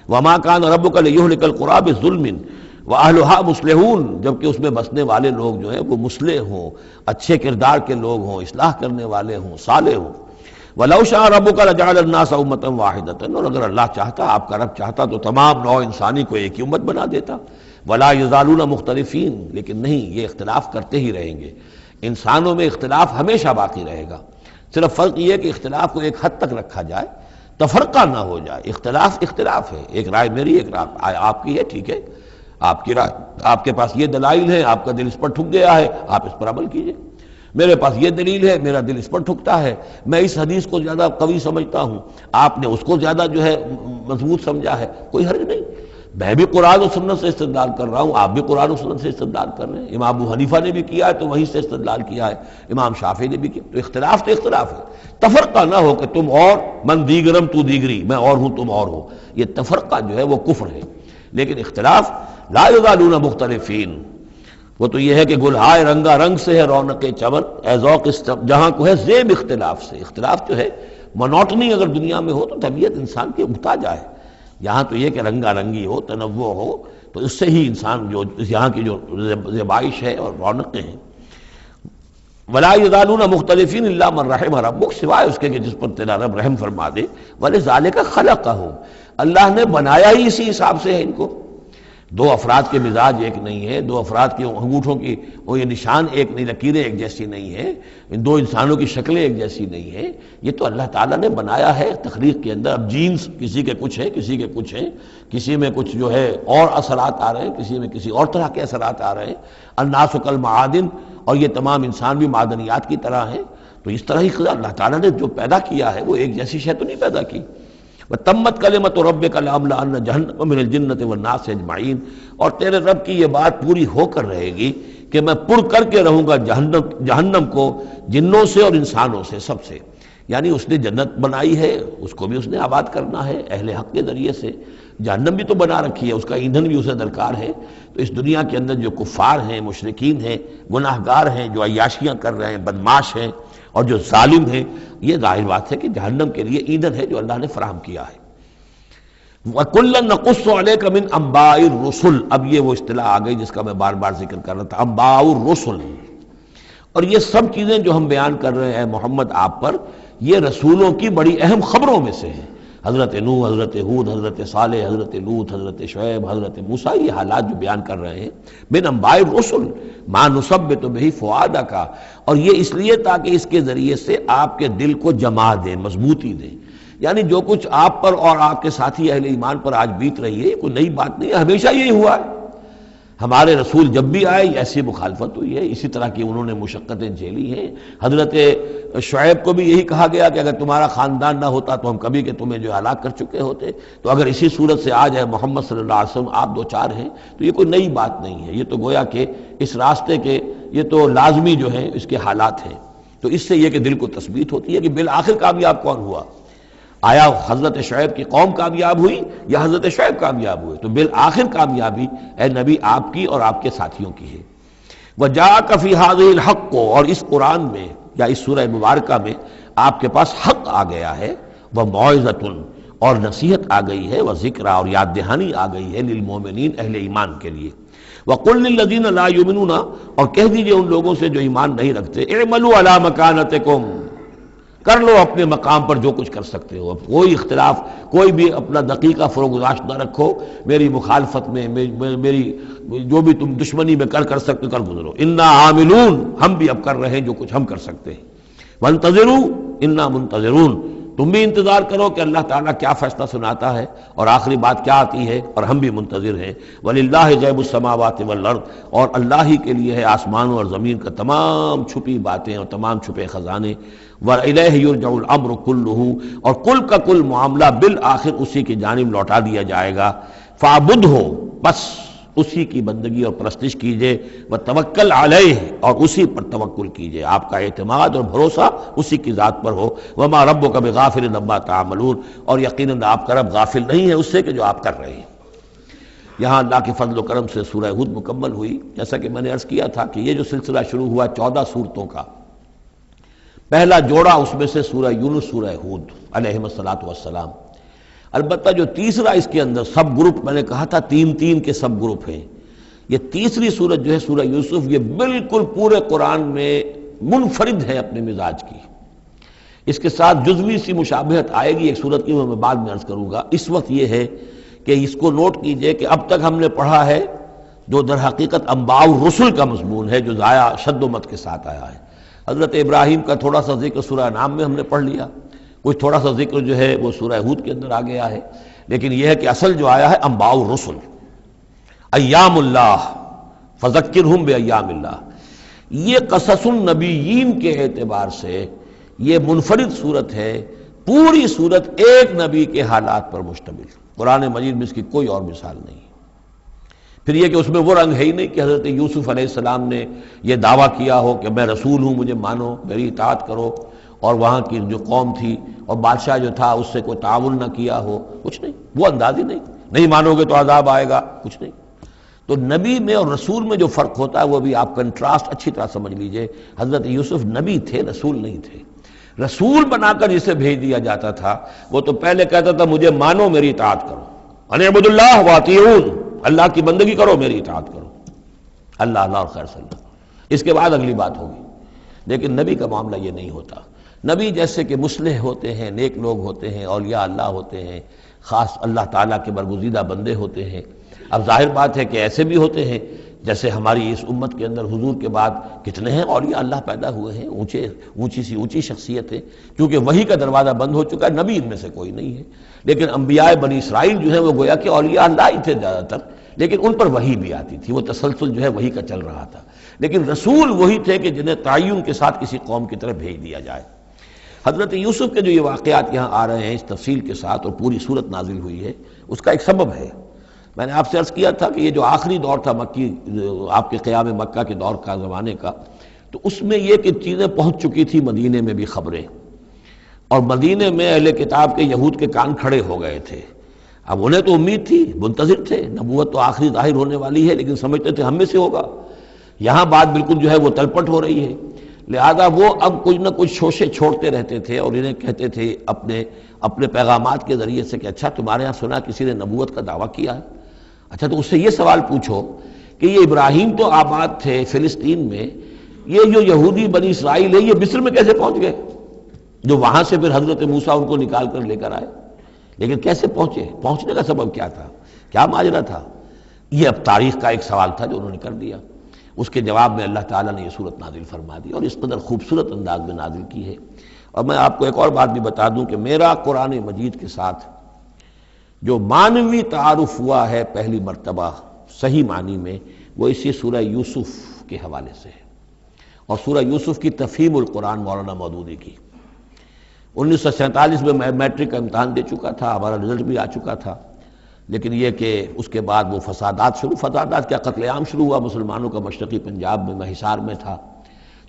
Speaker 1: وما کان ربک لیہلک القری بظلم وَأَهْلُهَا مُصْلِحُونَ، جبکہ اس میں بسنے والے لوگ جو ہیں وہ مصلح ہوں، اچھے کردار کے لوگ ہوں، اصلاح کرنے والے ہوں، صالح ہوں۔ وَلَوْ شَاءَ رَبُّكَ لَجَعَلَ النَّاسَ أُمَّةً وَاحِدَةً، اور اگر اللہ چاہتا، آپ کا رب چاہتا تو تمام نوع انسانی کو ایک ہی امت بنا دیتا۔ وَلَا يَزَالُونَ مُخْتَلِفِينَ، لیکن نہیں، یہ اختلاف کرتے ہی رہیں گے، انسانوں میں اختلاف ہمیشہ باقی رہے گا، صرف فرق یہ ہے کہ اختلاف کو ایک حد تک رکھا جائے، تفرقہ نہ ہو جائے۔ اختلاف اختلاف ہے، ایک رائے میری، ایک رائے آپ کی ہے، ٹھیک ہے، آپ کی رائے، آپ کے پاس یہ دلائل ہیں، آپ کا دل اس پر ٹھک گیا ہے، آپ اس پر عمل کیجئے۔ میرے پاس یہ دلیل ہے، میرا دل اس پر ٹھکتا ہے، میں اس حدیث کو زیادہ قوی سمجھتا ہوں، آپ نے اس کو زیادہ جو ہے مضبوط سمجھا ہے، کوئی حرج نہیں۔ میں بھی قرآن و سنت سے استدلال کر رہا ہوں، آپ بھی قرآن و سنت سے استدلال کر رہے ہیں، امام ابو حنیفہ نے بھی کیا ہے تو وہیں سے استدلال کیا ہے، امام شافعی نے بھی کیا، تو اختلاف ہے۔ تفرقہ نہ ہو کہ تم اور من دیگرم تو دیگری، میں اور ہوں تم اور ہو، یہ تفرقہ جو ہے وہ کفر ہے۔ لیکن اختلاف لا یزالون مختلفین، وہ تو یہ ہے کہ گلہائے رنگا رنگ سے ہے رونق چمن، اے ذوق جہاں کو ہے زیب اختلاف سے۔ اختلاف جو ہے مونوٹنی اگر دنیا میں ہو تو طبیعت انسان کی اگتا جائے، یہاں تو یہ کہ رنگا رنگی ہو، تنوع ہو، تو اس سے ہی انسان جو یہاں کی جو زیبائش ہے اور رونقیں ہیں۔ ولا یزالون مختلفین الا من رحم ربک، سوائے اس کے کہ جس پر تیرا رب رحم فرما دے۔ ولذالک خلقہم، اللہ نے بنایا ہی اسی حساب سے ہے ان کو۔ دو افراد کے مزاج ایک نہیں ہے، دو افراد کے انگوٹھوں کی وہ یہ نشان ایک نہیں، لکیریں ایک جیسی نہیں ہیں، ان دو انسانوں کی شکلیں ایک جیسی نہیں ہیں، یہ تو اللہ تعالیٰ نے بنایا ہے تخلیق کے اندر۔ اب جینز کسی کے کچھ ہیں، کسی کے کچھ ہیں، کسی میں کچھ جو ہے اور اثرات آ رہے ہیں، کسی میں کسی اور طرح کے اثرات آ رہے ہیں۔ الناس کالمعادن، اور یہ تمام انسان بھی معدنیات کی طرح ہیں، تو اس طرح ہی اللہ تعالیٰ نے جو پیدا کیا ہے وہ ایک جیسی شے تو نہیں پیدا کی۔ وَتَمَّتْ كَلِمَةُ رَبِّكَ لَأَمْلَأَنَّ جَهَنَّمَ مِنَ الْجِنَّةِ وَالنَّاسِ أَجْمَعِينَ، اور تیرے رب کی یہ بات پوری ہو کر رہے گی کہ میں پر کر کے رہوں گا جہنم کو جنوں سے اور انسانوں سے، سب سے۔ یعنی اس نے جنت بنائی ہے، اس کو بھی اس نے آباد کرنا ہے اہل حق کے ذریعے سے، جہنم بھی تو بنا رکھی ہے، اس کا ایندھن بھی اسے درکار ہے۔ تو اس دنیا کے اندر جو کفار ہیں، مشرکین ہیں، گناہگار ہیں، جو عیاشیاں کر رہے ہیں، بدماش ہیں اور جو ظالم ہیں، یہ ظاہر بات ہے کہ جہنم کے لیے ایندھن ہے جو اللہ نے فراہم کیا ہے۔ وَكُلًّا نَقُصُّ عَلَيْكَ مِنْ أَنْبَاءِ الرُّسُلِ، اب یہ وہ اصطلاح آ گئی جس کا میں بار بار ذکر کر رہا تھا، انباء الرسل۔ اور یہ سب چیزیں جو ہم بیان کر رہے ہیں محمد آپ پر، یہ رسولوں کی بڑی اہم خبروں میں سے ہیں۔ حضرت نوح، حضرت ہود، حضرت صالح، حضرت لوط، حضرت شعیب، حضرت موسیٰ، یہ حالات جو بیان کر رہے ہیں، من انباء الرسل ما نثبت بہ فؤادک، اور یہ اس لیے تاکہ اس کے ذریعے سے آپ کے دل کو جما دیں، مضبوطی دیں۔ یعنی جو کچھ آپ پر اور آپ کے ساتھی اہل ایمان پر آج بیت رہی ہے، یہ کوئی نئی بات نہیں ہے، ہمیشہ یہی ہوا ہے۔ ہمارے رسول جب بھی آئے ایسی مخالفت ہوئی ہے، اسی طرح کی انہوں نے مشقتیں جھیلی ہیں۔ حضرت شعیب کو بھی یہی کہا گیا کہ اگر تمہارا خاندان نہ ہوتا تو ہم کبھی کہ تمہیں جو ہلاک کر چکے ہوتے، تو اگر اسی صورت سے آ جائے محمد صلی اللہ علیہ وسلم آپ دو چار ہیں تو یہ کوئی نئی بات نہیں ہے، یہ تو گویا کہ اس راستے کے یہ تو لازمی جو ہیں اس کے حالات ہیں۔ تو اس سے یہ کہ دل کو تثبیت ہوتی ہے کہ بالآخر کامیاب کون ہوا، آیا حضرت شعیب کی قوم کامیاب ہوئی یا حضرت شعیب کامیاب ہوئے؟ تو بالآخر کامیابی اے نبی آپ کی اور آپ کے ساتھیوں کی ہے۔ وَجَاءَكَ فِي هَذِهِ الْحَقُّ، اور اس قرآن میں یا اس سورہ مبارکہ میں آپ کے پاس حق آ گیا ہے، وَمَوْعِظَةٌ، اور نصیحت آ گئی ہے، وَذِكْرَىٰ، اور یاد دہانی آ گئی ہے، لِلْمُؤْمِنِينَ، اہل ایمان کے لیے۔ وَقُلْ لِلَّذِينَ لَا يُؤْمِنُونَ، اور کہہ دیجئے ان لوگوں سے جو ایمان نہیں رکھتے، اعملوا علی مکانتکم، کر لو اپنے مقام پر جو کچھ کر سکتے ہو۔ اب کوئی اختلاف، کوئی بھی اپنا دقیقہ فروگزاشت نہ رکھو، میری مخالفت میں، میری جو بھی تم دشمنی میں کر سکتے کر گزرو۔ انا عاملون، ہم بھی اب کر رہے ہیں جو کچھ ہم کر سکتے ہیں۔ وانتظروا انا منتظرون، تم بھی انتظار کرو کہ اللہ تعالیٰ کیا فیصلہ سناتا ہے اور آخری بات کیا آتی ہے، اور ہم بھی منتظر ہیں۔ وَلِلَّهِ غیب السماوات والارض، اور اللہ ہی کے لیے ہے آسمانوں اور زمین کا تمام چھپی باتیں اور تمام چھپے خزانے۔ وَإِلَيْهِ يُرْجَعُ الْأَمْرُ كُلُّهُ، اور کل کا کل معاملہ بالآخر اسی کی جانب لوٹا دیا جائے گا۔ فَاعْبُدْهُ، بس اسی کی بندگی اور پرستش کیجئے، وَتَوَكَّلْ عَلَيْهِ، اور اسی پر توکل کیجئے، آپ کا اعتماد اور بھروسہ اسی کی ذات پر ہو۔ وَمَا رَبُّكَ بِغَافِلٍ عَمَّا تَعْمَلُونَ، اور یقیناً آپ کا رب غافل نہیں ہے اس سے کہ جو آپ کر رہے ہیں۔ یہاں اللہ کے فضل و کرم سے سورہ ہود مکمل ہوئی۔ جیسا کہ میں نے عرض کیا تھا کہ یہ جو سلسلہ شروع ہوا 14 صورتوں کا، پہلا جوڑا اس میں سے سورہ یونس، سورہ ہود علیہم الصلاۃ والسلام۔ البتہ جو تیسرا اس کے اندر سب گروپ، میں نے کہا تھا تین کے سب گروپ ہیں، یہ تیسری سورت جو ہے سورہ یوسف، یہ بالکل پورے قرآن میں منفرد ہے اپنے مزاج کی۔ اس کے ساتھ جزوی سی مشابہت آئے گی ایک سورت کی، وہ میں بعد میں عرض کروں گا۔ اس وقت یہ ہے کہ اس کو نوٹ کیجئے کہ اب تک ہم نے پڑھا ہے جو در حقیقت انباء الرسل کا مضمون ہے، جو ضائع شد و مت کے ساتھ آیا ہے۔ حضرت ابراہیم کا تھوڑا سا ذکر سورہ نام میں ہم نے پڑھ لیا، کچھ تھوڑا سا ذکر جو ہے وہ سورہ ہود کے اندر آ گیا ہے، لیکن یہ ہے کہ اصل جو آیا ہے انباء الرسل، ایام اللہ، فذکرہم بایام اللہ۔ یہ قصص النبیین کے اعتبار سے یہ منفرد صورت ہے، پوری صورت ایک نبی کے حالات پر مشتمل۔ قرآن مجید میں اس کی کوئی اور مثال نہیں۔ پھر یہ کہ اس میں وہ رنگ ہے ہی نہیں کہ حضرت یوسف علیہ السلام نے یہ دعویٰ کیا ہو کہ میں رسول ہوں، مجھے مانو، میری اطاعت کرو، اور وہاں کی جو قوم تھی اور بادشاہ جو تھا اس سے کوئی تعاون نہ کیا ہو، کچھ نہیں، وہ انداز ہی نہیں مانو گے تو عذاب آئے گا، کچھ نہیں۔ تو نبی میں اور رسول میں جو فرق ہوتا ہے وہ بھی آپ کنٹراسٹ اچھی طرح سمجھ لیجئے۔ حضرت یوسف نبی تھے، رسول نہیں تھے۔ رسول بنا کر جسے بھیج دیا جاتا تھا وہ تو پہلے کہتا تھا مجھے مانو، میری اطاعت کرو، ان اعبدوا اللہ واطیعون، اللہ کی بندگی کرو، میری اطاعت کرو، اللہ اللہ اور خیر صلی اللہ، اس کے بعد اگلی بات ہوگی۔ لیکن نبی کا معاملہ یہ نہیں ہوتا۔ نبی جیسے کہ مصلح ہوتے ہیں، نیک لوگ ہوتے ہیں، اولیاء اللہ ہوتے ہیں، خاص اللہ تعالیٰ کے برگزیدہ بندے ہوتے ہیں۔ اب ظاہر بات ہے کہ ایسے بھی ہوتے ہیں جیسے ہماری اس امت کے اندر حضور کے بعد کتنے ہیں اولیاء اللہ پیدا ہوئے ہیں، اونچی شخصیت ہے، کیونکہ وحی کا دروازہ بند ہو چکا ہے، نبی ان میں سے کوئی نہیں ہے۔ لیکن انبیاء بنی اسرائیل جو ہیں وہ گویا کہ اولیاء اللہ ہی تھے زیادہ تر، لیکن ان پر وحی بھی آتی تھی، وہ تسلسل جو ہے وحی کا چل رہا تھا۔ لیکن رسول وہی تھے کہ جنہیں تعین کے ساتھ کسی قوم کی طرف بھیج دیا جائے۔ حضرت یوسف کے جو یہ واقعات یہاں آ رہے ہیں اس تفصیل کے ساتھ اور پوری صورت نازل ہوئی ہے، اس کا ایک سبب ہے۔ میں نے آپ سے عرض کیا تھا کہ یہ جو آخری دور تھا مکی، آپ کے قیام مکہ کے دور کا، زمانے کا، تو اس میں یہ کہ چیزیں پہنچ چکی تھی مدینے میں بھی خبریں، اور مدینے میں اہل کتاب کے یہود کے کان کھڑے ہو گئے تھے۔ اب انہیں تو امید تھی، منتظر تھے، نبوت تو آخری ظاہر ہونے والی ہے، لیکن سمجھتے تھے ہم میں سے ہوگا۔ یہاں بات بالکل جو ہے وہ تلپٹ ہو رہی ہے، لہذا وہ اب کچھ نہ کچھ شوشے چھوڑتے رہتے تھے اور انہیں کہتے تھے اپنے پیغامات کے ذریعے سے کہ اچھا تمہارے ہاں سنا کسی نے نبوت کا دعویٰ کیا ہے، اچھا تو اس سے یہ سوال پوچھو کہ یہ ابراہیم تو آباد تھے فلسطین میں، یہ جو یہودی بنی اسرائیل ہے یہ مصر میں کیسے پہنچ گئے، جو وہاں سے پھر حضرت موسیٰ ان کو نکال کر لے کر آئے، لیکن کیسے پہنچے، پہنچنے کا سبب کیا تھا، کیا ماجرا تھا؟ یہ اب تاریخ کا ایک سوال تھا جو انہوں نے کر دیا۔ اس کے جواب میں اللہ تعالیٰ نے یہ صورت نازل فرما دی اور اس قدر خوبصورت انداز میں نازل کی ہے۔ اور میں آپ کو ایک اور بات بھی بتا دوں کہ میرا قرآن مجید کے ساتھ جو معنوی تعارف ہوا ہے پہلی مرتبہ صحیح معنی میں، وہ اسی سورہ یوسف کے حوالے سے ہے، اور سورہ یوسف کی تفہیم القرآن مولانا مودودی کی۔ 1947 میں میں میٹرک کا امتحان دے چکا تھا، ہمارا رزلٹ بھی آ چکا تھا، لیکن یہ کہ اس کے بعد وہ فسادات کیا قتل عام شروع ہوا مسلمانوں کا مشرقی پنجاب میں۔ میں حصار میں تھا،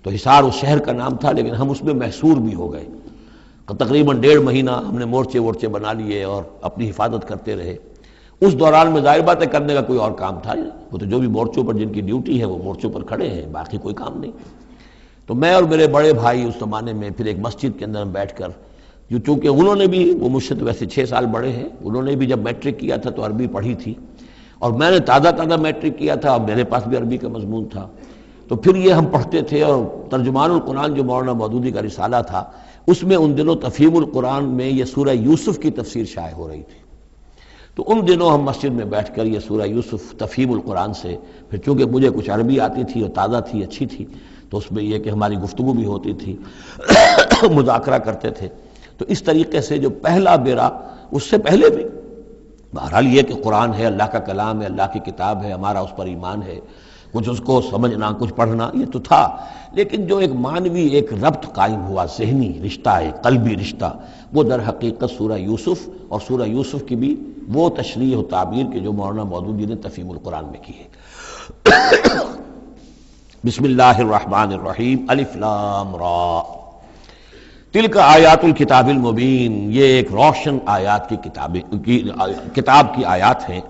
Speaker 1: تو حصار اس شہر کا نام تھا، لیکن ہم اس میں محصور بھی ہو گئے۔ تقریباً 1.5 مہینہ ہم نے مورچے بنا لیے اور اپنی حفاظت کرتے رہے۔ اس دوران میں ظاہر بات ہے کرنے کا کوئی اور کام تھا، وہ تو جو بھی مورچوں پر جن کی ڈیوٹی ہے وہ مورچوں پر کھڑے ہیں، باقی کوئی کام نہیں۔ تو میں اور میرے بڑے بھائی اس زمانے میں پھر ایک مسجد کے اندر بیٹھ کر، جو چونکہ انہوں نے بھی، وہ مجھ سے تو ویسے 6 سال بڑے ہیں، انہوں نے بھی جب میٹرک کیا تھا تو عربی پڑھی تھی، اور میں نے تازہ میٹرک کیا تھا اور میرے پاس بھی عربی کا مضمون تھا، تو پھر یہ ہم پڑھتے تھے۔ اور ترجمان القرآن جو مولانا مودودی کا رسالہ تھا، اس میں ان دنوں تفہیم القرآن میں یہ سورہ یوسف کی تفسیر شائع ہو رہی تھی، تو ان دنوں ہم مسجد میں بیٹھ کر یہ سورہ یوسف تفہیم القرآن سے، پھر چونکہ مجھے کچھ عربی آتی تھی اور تازہ تھی، اچھی تھی، تو اس میں یہ کہ ہماری گفتگو بھی ہوتی تھی، مذاکرہ کرتے تھے۔ تو اس طریقے سے جو پہلا بیرا، اس سے پہلے بھی بہرحال یہ کہ قرآن ہے، اللہ کا کلام ہے، اللہ کی کتاب ہے، ہمارا اس پر ایمان ہے، کچھ اس کو سمجھنا، کچھ پڑھنا، یہ تو تھا، لیکن جو ایک معنوی ایک ربط قائم ہوا، ذہنی رشتہ، ایک قلبی رشتہ، وہ در حقیقت سورہ یوسف اور سورہ یوسف کی بھی وہ تشریح و تعبیر کے جو مولانا مودودی نے تفہیم القرآن میں کی ہے۔ بسم اللہ الرحمن الرحیم، الف لام را، تلک آیات الکتاب المبین، یہ ایک روشن آیات کی کتاب کی آیات ہیں۔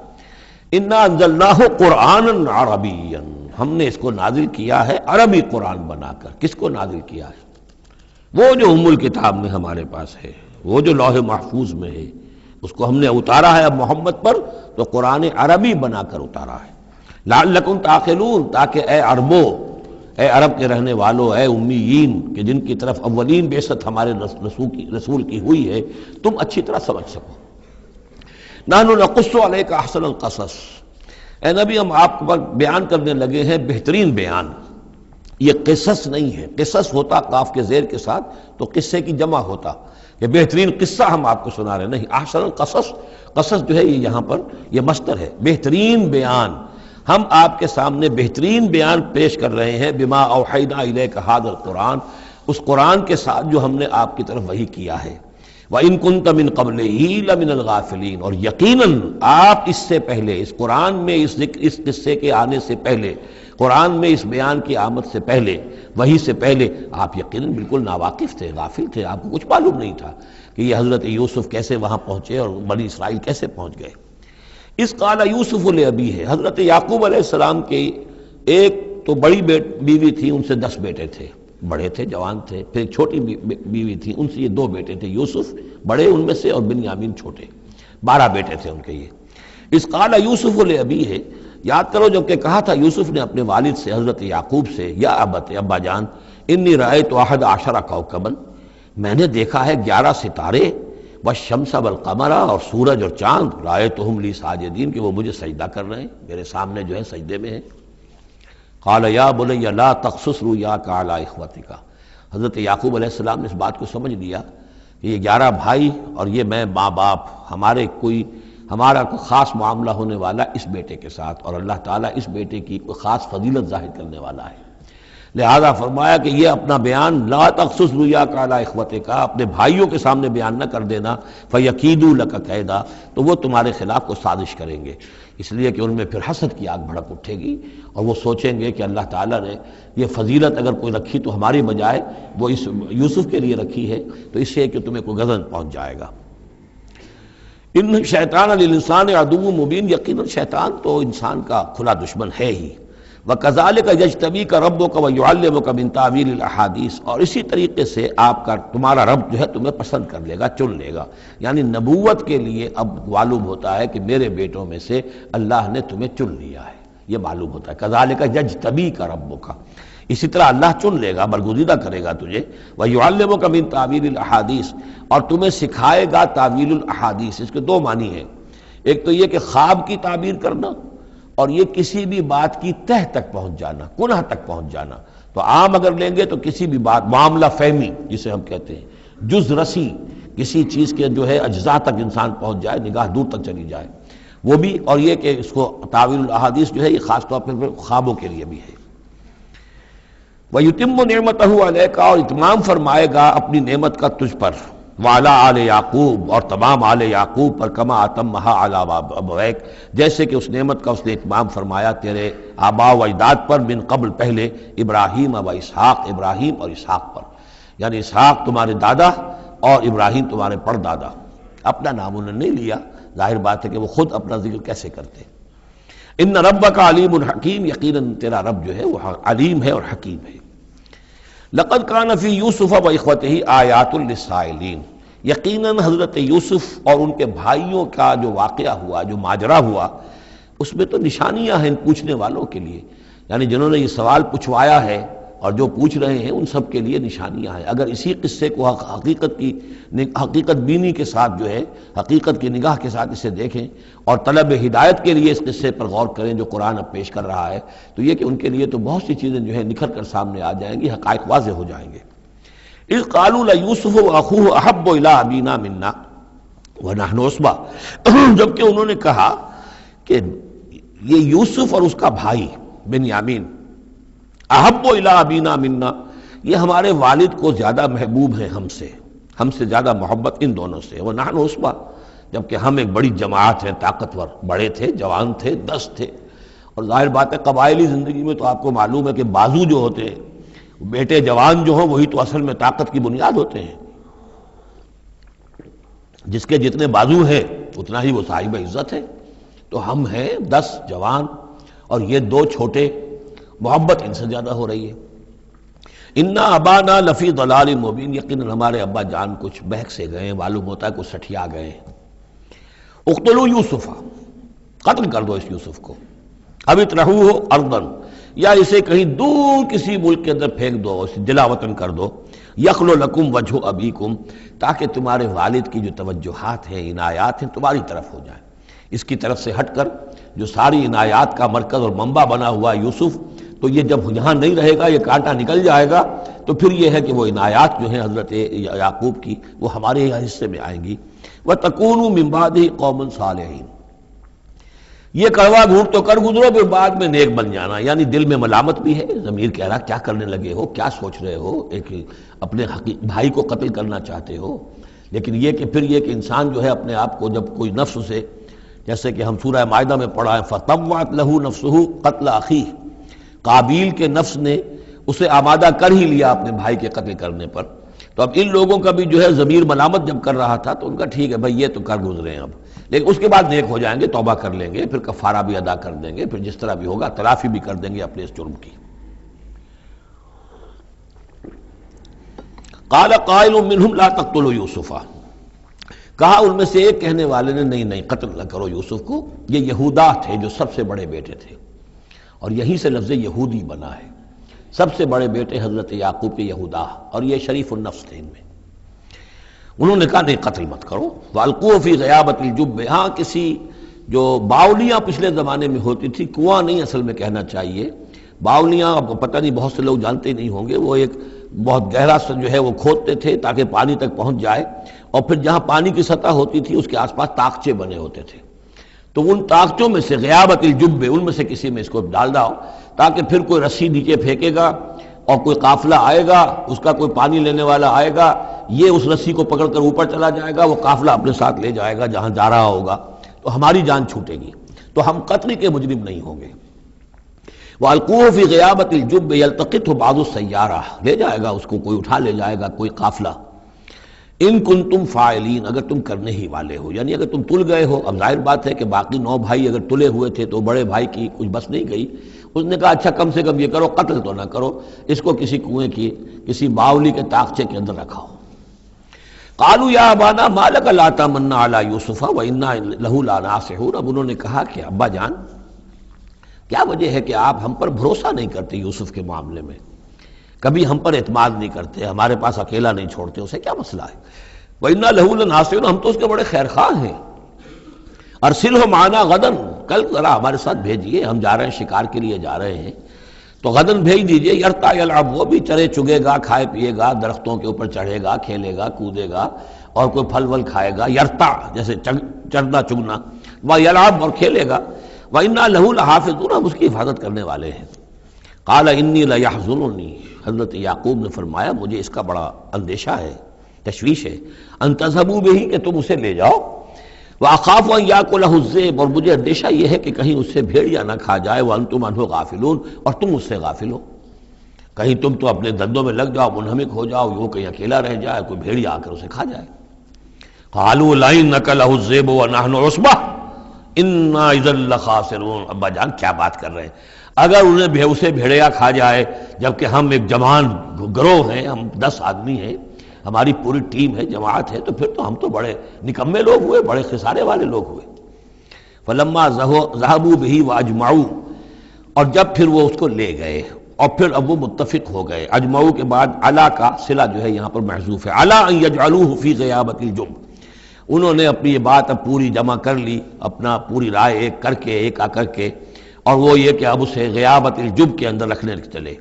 Speaker 1: انا انزلناہ قرآنا عربیا، ہم نے اس کو نازل کیا ہے عربی قرآن بنا کر۔ کس کو نازل کیا ہے؟ وہ جو ام الکتاب میں ہمارے پاس ہے، وہ جو لوح محفوظ میں ہے، اس کو ہم نے اتارا ہے اب محمد پر، تو قرآن عربی بنا کر اتارا ہے۔ لعلکم تعقلون، تاکہ اے عربو، اے عرب کے رہنے والوں، اے امیین کہ جن کی طرف اولین بعثت ہمارے رسول کی ہوئی ہے، تم اچھی طرح سمجھ سکو۔ نحن نقص علیک احسن القصص، اے نبی ہم آپ پر بیان کرنے لگے ہیں بہترین بیان۔ یہ قصص نہیں ہے، قصص ہوتا قاف کے زیر کے ساتھ تو قصے کی جمع ہوتا، یہ بہترین قصہ ہم آپ کو سنا رہے نہیں، احسن القصص، قصص جو ہے یہ یہاں پر یہ مصدر ہے، بہترین بیان، ہم آپ کے سامنے بہترین بیان پیش کر رہے ہیں، بما اوحینا الیک ھذا القرآن، اس قرآن کے ساتھ جو ہم نے آپ کی طرف وحی کیا ہے۔ وَإِن كُنتَ مِن قَبْلِهِ لَمِنَ الْغَافِلِينَ، اور یقیناً آپ اس سے پہلے، اس قرآن میں اس قصے کے آنے سے پہلے، قرآن میں اس بیان کی آمد سے پہلے، وحی سے پہلے آپ یقیناً بالکل ناواقف تھے، غافل تھے، آپ کو کچھ معلوم نہیں تھا کہ یہ حضرت یوسف کیسے وہاں پہنچے اور بنی اسرائیل کیسے پہنچ گئے۔ اس قال یوسف لأبیہ، حضرت یعقوب علیہ السلام کی ایک تو بڑی بیوی تھی، ان سے 10 بیٹے تھے، بڑے تھے، جوان تھے، پھر ایک چھوٹی بیوی تھی، ان سے یہ 2 بیٹے تھے، یوسف بڑے ان میں سے اور بنیامین چھوٹے، 12 بیٹے تھے ان کے یہ۔ اس قال یوسف لأبیہ، یاد کرو جب کہ کہا تھا یوسف نے اپنے والد سے، حضرت یعقوب سے، یا ابت، ابا جان، انی رأیت 11 کوکبا، میں نے دیکھا ہے 11 ستارے، والشمس والقمر، اور سورج اور چاند، رأیتہم لی ساجدین، کہ وہ مجھے سجدہ کر رہے ہیں، میرے سامنے جو ہے سجدے میں ہیں۔ قال یا بنی لا تقصص رؤیاک علی اخوتک، حضرت یعقوب علیہ السلام نے اس بات کو سمجھ لیا کہ یہ 11 بھائی اور یہ میں ماں باپ، ہمارا کوئی خاص معاملہ ہونے والا اس بیٹے کے ساتھ، اور اللہ تعالیٰ اس بیٹے کی کوئی خاص فضیلت ظاہر کرنے والا ہے، لہذا فرمایا کہ یہ اپنا بیان لا تقصص رؤیاک علی اخوتک، اپنے بھائیوں کے سامنے بیان نہ کر دینا، فیکیدوا لک کیدا، تو وہ تمہارے خلاف کو سازش کریں گے، اس لیے کہ ان میں پھر حسد کی آگ بھڑک اٹھے گی، اور وہ سوچیں گے کہ اللہ تعالیٰ نے یہ فضیلت اگر کوئی رکھی تو ہماری بجائے وہ اس یوسف کے لیے رکھی ہے، تو اس سے کہ تمہیں کوئی غضب پہنچ جائے گا۔ ان شیطان للانسان عدو مبین، یقیناً شیطان تو انسان کا کھلا دشمن ہے ہی۔ وَكَذَلِكَ يَجْتَبِيكَ رَبُّكَ وَيُعَلِّمُكَ مِن تَأْوِيلِ الْأَحَادِيثِ، اور اسی طریقے سے تمہارا رب جو ہے تمہیں پسند کر لے گا، چن لے گا، یعنی نبوت کے لیے اب معلوم ہوتا ہے کہ میرے بیٹوں میں سے اللہ نے تمہیں چن لیا ہے، یہ معلوم ہوتا ہے۔ كَذَلِكَ يَجْتَبِيكَ رَبُّكَ، اسی طرح اللہ چن لے گا، برگزیدہ کرے گا تجھے، وَيُعَلِّمُكَ مِن تَأْوِيلِ الْأَحَادِيثِ، اور تمہیں سکھائے گا تعویل الاحادیث۔ اس کے 2 معنی ہیں، ایک تو یہ کہ خواب کی تعبیر کرنا، اور یہ کسی بھی بات کی تہ تک پہنچ جانا، کنہ تک پہنچ جانا۔ تو عام اگر لیں گے تو کسی بھی بات، معاملہ فہمی جسے ہم کہتے ہیں، جز رسی، کسی چیز کے جو ہے اجزاء تک انسان پہنچ جائے، نگاہ دور تک چلی جائے، وہ بھی، اور یہ کہ اس کو تعویل الاحادیث جو ہے یہ خاص طور پر خوابوں کے لیے بھی ہے۔ وَيُتِمُّ نِعْمَتَهُ عَلَيْكَ، اور اتمام فرمائے گا اپنی نعمت کا تجھ پر، وعلی آل یعقوب، اور تمام آل یعقوب پر، کما اتمھا علی ابویک، جیسے کہ اس نعمت کا اس نے اتمام فرمایا تیرے آباء و اجداد پر، من قبل پہلے، ابراہیم و اسحاق، ابراہیم اور اسحاق پر، یعنی اسحاق تمہارے دادا اور ابراہیم تمہارے پردادا۔ اپنا نام انہوں نے نہیں لیا، ظاہر بات ہے کہ وہ خود اپنا ذکر کیسے کرتے۔ ان ربک علیم حکیم، یقیناً تیرا رب جو ہے وہ علیم ہے اور حکیم ہے۔ لقد کان فی یوسف و اخوتہ آیات للسائلین، یقیناً حضرت یوسف اور ان کے بھائیوں کا جو واقعہ ہوا، جو ماجرا ہوا، اس میں تو نشانیاں ہیں پوچھنے والوں کے لیے، یعنی جنہوں نے یہ سوال پوچھوایا ہے اور جو پوچھ رہے ہیں ان سب کے لیے نشانیاں ہیں۔ اگر اسی قصے کو حقیقت بینی کے ساتھ جو ہے، حقیقت کی نگاہ کے ساتھ اسے دیکھیں اور طلب ہدایت کے لیے اس قصے پر غور کریں جو قرآن اب پیش کر رہا ہے، تو یہ کہ ان کے لیے تو بہت سی چیزیں جو ہے نکھر کر سامنے آ جائیں گی، حقائق واضح ہو جائیں گے۔ اذ قالوا لیوسف واخوہ احب الی ابینا منا ونحن عصبہ، جبکہ انہوں نے کہا کہ یہ یوسف اور اس کا بھائی بنیامین، احب الی ابینا منا، یہ ہمارے والد کو زیادہ محبوب ہیں ہم سے زیادہ محبت ان دونوں سے، ونحن عصبہ، جبکہ ہم ایک بڑی جماعت ہیں، طاقتور، بڑے تھے، جوان تھے، 10 تھے، اور ظاہر بات ہے قبائلی زندگی میں تو آپ کو معلوم ہے کہ بازو جو ہوتے ہیں، بیٹے جوان جو ہوں وہی تو اصل میں طاقت کی بنیاد ہوتے ہیں، جس کے جتنے بازو ہیں اتنا ہی وہ صاحب عزت ہے۔ تو ہم ہیں 10 جوان اور یہ 2 چھوٹے، محبت ان سے زیادہ ہو رہی ہے۔ انا ابانا لفی ضلال مبین، یقیناً ہمارے ابا جان کچھ بہک سے گئے، معلوم ہوتا ہے کچھ سٹھیا گئے۔ اقتلوا یوسف، قتل کر دو اس یوسف کو، اب اطرحوہ ارضا، یا اسے کہیں دور کسی ملک کے اندر پھینک دو، اسے جلا وطن کر دو، یخلو لکم وجہ ابیکم، تاکہ تمہارے والد کی جو توجہات ہیں، عنایات ہیں، تمہاری طرف ہو جائیں۔ اس کی طرف سے ہٹ کر جو ساری عنایات کا مرکز اور منبع بنا ہوا یوسف، تو یہ جب یہاں نہیں رہے گا، یہ کانٹا نکل جائے گا، تو پھر یہ ہے کہ وہ عنایات جو ہیں حضرت یعقوب کی وہ ہمارے حصے میں آئیں گی۔ وَتَكُونُوا مِن بَعْدِهِ قَوْمًا صَالِحِينَ، یہ کڑوا گھونٹ تو کر گزرو، پھر بعد میں نیک بن جانا، یعنی دل میں ملامت بھی ہے، ضمیر کہہ رہا کیا کرنے لگے ہو، کیا سوچ رہے ہو، ایک اپنے بھائی کو قتل کرنا چاہتے ہو، لیکن یہ کہ پھر یہ کہ انسان جو ہے اپنے آپ کو جب کوئی نفس سے، جیسے کہ ہم سورہ مائدہ میں پڑھا ہے فَطَوَّعَتْ لَهُ نَفْسُهُ قَتْلَ أَخِيهِ، قابیل کے نفس نے اسے آمادہ کر ہی لیا اپنے بھائی کے قتل کرنے پر۔ تو اب ان لوگوں کا بھی جو ہے ضمیر ملامت جب کر رہا تھا تو ان کا ٹھیک ہے بھائی یہ تو کر گزرے ہیں اب، لیکن اس کے بعد نیک ہو جائیں گے، توبہ کر لیں گے، پھر کفارہ بھی ادا کر دیں گے، پھر جس طرح بھی ہوگا تلافی بھی کر دیں گے اپنے اس جرم کی۔ قال قائل منهم لا تقتلوا یوسف، کہا ان میں سے ایک کہنے والے نے نہیں نہیں قتل نہ کرو یوسف کو، یہ یہودا تھے جو سب سے بڑے بیٹے تھے، اور یہیں سے لفظ یہودی بنا ہے، سب سے بڑے بیٹے حضرت یعقوب کے یہودا، اور یہ شریف النفس تھے ان میں۔ انہوں نے کہا نہیں قتل مت کرو۔ وَأَلْقُوهُ فِي غَيَابَةِ الْجُبِّ، ہاں کسی جو باولیاں پچھلے زمانے میں ہوتی تھی، کنواں نہیں اصل میں کہنا چاہیے، باولیاں اب پتہ نہیں بہت سے لوگ جانتے نہیں ہوں گے، وہ ایک بہت گہرا سا جو ہے وہ کھودتے تھے تاکہ پانی تک پہنچ جائے، اور پھر جہاں پانی کی سطح ہوتی تھی اس کے آس پاس طاقچے بنے ہوتے تھے، تو ان طاقچوں میں سے غیابت الجب، ان میں سے کسی میں اس کو ڈال داؤ تاکہ پھر کوئی رسی نیچے پھینکے گا اور کوئی قافلہ آئے گا، اس کا کوئی پانی لینے والا آئے گا، یہ اس رسی کو پکڑ کر اوپر چلا جائے گا، وہ قافلہ اپنے ساتھ لے جائے گا جہاں جا رہا ہوگا، تو ہماری جان چھوٹے گی، تو ہم قتل کے مجرم نہیں ہوں گے۔ وَأَلْقُوهُ فِي غِيَابَةِ الْجُبِّ يَلْتَقِطْهُ بَعْضُ السَّيَّارَةِ، لے جائے گا اس کو، کوئی اٹھا لے جائے گا، کوئی قافلہ۔ ان کنتم فاعلین، اگر تم کرنے ہی والے ہو، یعنی اگر تم تل گئے ہو۔ اب ظاہر بات ہے کہ باقی 9 بھائی اگر تلے ہوئے تھے تو بڑے بھائی کی کچھ بس نہیں گئی، اس نے کہا اچھا کم سے کم یہ کرو قتل تو نہ کرو، اس کو کسی کنویں کی کسی باولی کے طاقچے کے اندر رکھاؤ۔ قالوا یا ابانا ما لک لا تمنا علی یوسف وانا لہ لناصحون، اب انہوں نے کہا کہ ابا جان کیا وجہ ہے کہ آپ ہم پر بھروسہ نہیں کرتے یوسف کے معاملے میں، کبھی ہم پر اعتماد نہیں کرتے، ہمارے پاس اکیلا نہیں چھوڑتے، اسے کیا مسئلہ ہے؟ وَإِنَّا لَهُ لَنَاصِحُونَ، ہم تو اس کے بڑے خیرخواہ ہیں۔ أَرْسِلْهُ مَعَنَا غَدًا، کل ذرا ہمارے ساتھ بھیجیے، ہم جا رہے ہیں شکار کے لیے جا رہے ہیں، تو غدن بھیج دیجئے، یرتع یلعب، وہ بھی چرے چگے گا، کھائے پیے گا، درختوں کے اوپر چڑھے گا، کھیلے گا، کودے گا، اور کوئی پھل ول کھائے گا، یرتع جیسے چرنا چگنا، ویلعب اور کھیلے گا، وَإِنَّا لَهُ لَحَافِظُونَ، ہم اس کی حفاظت کرنے والے ہیں۔ قَالَ إِنِّي لَيَحْزُنُنِي، حضرت یعقوب نے فرمایا مجھے اس کا بڑا اندیشہ ہے، تشویش ہے، ان تذهبوا به، کہ تم اسے لے جاؤ، وَأَخَافُ أَن يَأْكُلَهُ الذِّئْبُ، اور مجھے اندیشہ یہ ہے کہ کہیں اس سے بھیڑیا نہ کھا جائے، وَأَنتُمْ عَنْهُ غَافِلُونَ، اور تم اس سے غافل ہو، کہیں تم تو اپنے دندوں میں لگ جاؤ، منہمک ہو جاؤ، وہ کہیں اکیلا رہ جائے، کوئی بھیڑیا آ کر اسے کھا جائے۔ قَالُوا لَئِن أَكَلَهُ الذِّئْبُ وَنَحْنُ عُصْبَةٌ إِنَّا إِذًا لَخَاسِرُونَ، ابا جان کیا بات کر رہے ہیں، اگر انہیں اسے بھیڑیا کھا جائے جبکہ ہم ایک جوان گروہ ہیں، ہم 10 آدمی ہیں، ہماری پوری ٹیم ہے، جماعت ہے، تو پھر تو ہم تو بڑے نکمے لوگ ہوئے، بڑے خسارے والے لوگ ہوئے۔ فلما ذهبوا به واجمعوا، اور جب پھر وہ اس کو لے گئے اور پھر اب وہ متفق ہو گئے، اجمعوا کے بعد علا کا صلہ جو ہے یہاں پر محذوف ہے، علا ان یجعلوه فی غیابۃ الجب، انہوں نے اپنی یہ بات اب پوری جمع کر لی، اپنا پوری رائے ایک کر کے، ایک آ کر کے، اور وہ یہ کہ اب اسے غیابۃ الجب کے اندر رکھنے چلے۔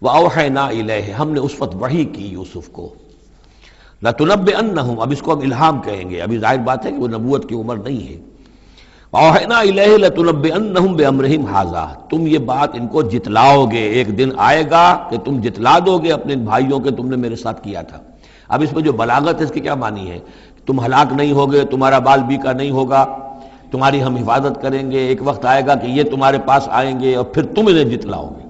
Speaker 1: وَأَوْحَيْنَا إِلَيْهِ، ہم نے اس وقت وحی کی یوسف کو، لَتُنَبِّئَنَّهُمْ، اب اس کو ہم الہام کہیں گے، ابھی ظاہر بات ہے کہ وہ نبوت کی عمر نہیں ہے۔ وَأَوْحَيْنَا إِلَيْهِ لَتُنَبِّئَنَّهُمْ بِأَمْرِهِمْ هَٰذَا، تم یہ بات ان کو جتلاؤ گے، ایک دن آئے گا کہ تم جتلا دو گے اپنے بھائیوں کے تم نے میرے ساتھ کیا تھا۔ اب اس میں جو بلاغت ہے اس کی کیا معنی ہے؟ تم ہلاک نہیں ہوگے، تمہارا بال بیکا نہیں ہوگا، تمہاری ہم حفاظت کریں گے، ایک وقت آئے گا کہ یہ تمہارے پاس آئیں گے اور پھر تم انہیں جتلاؤ گے۔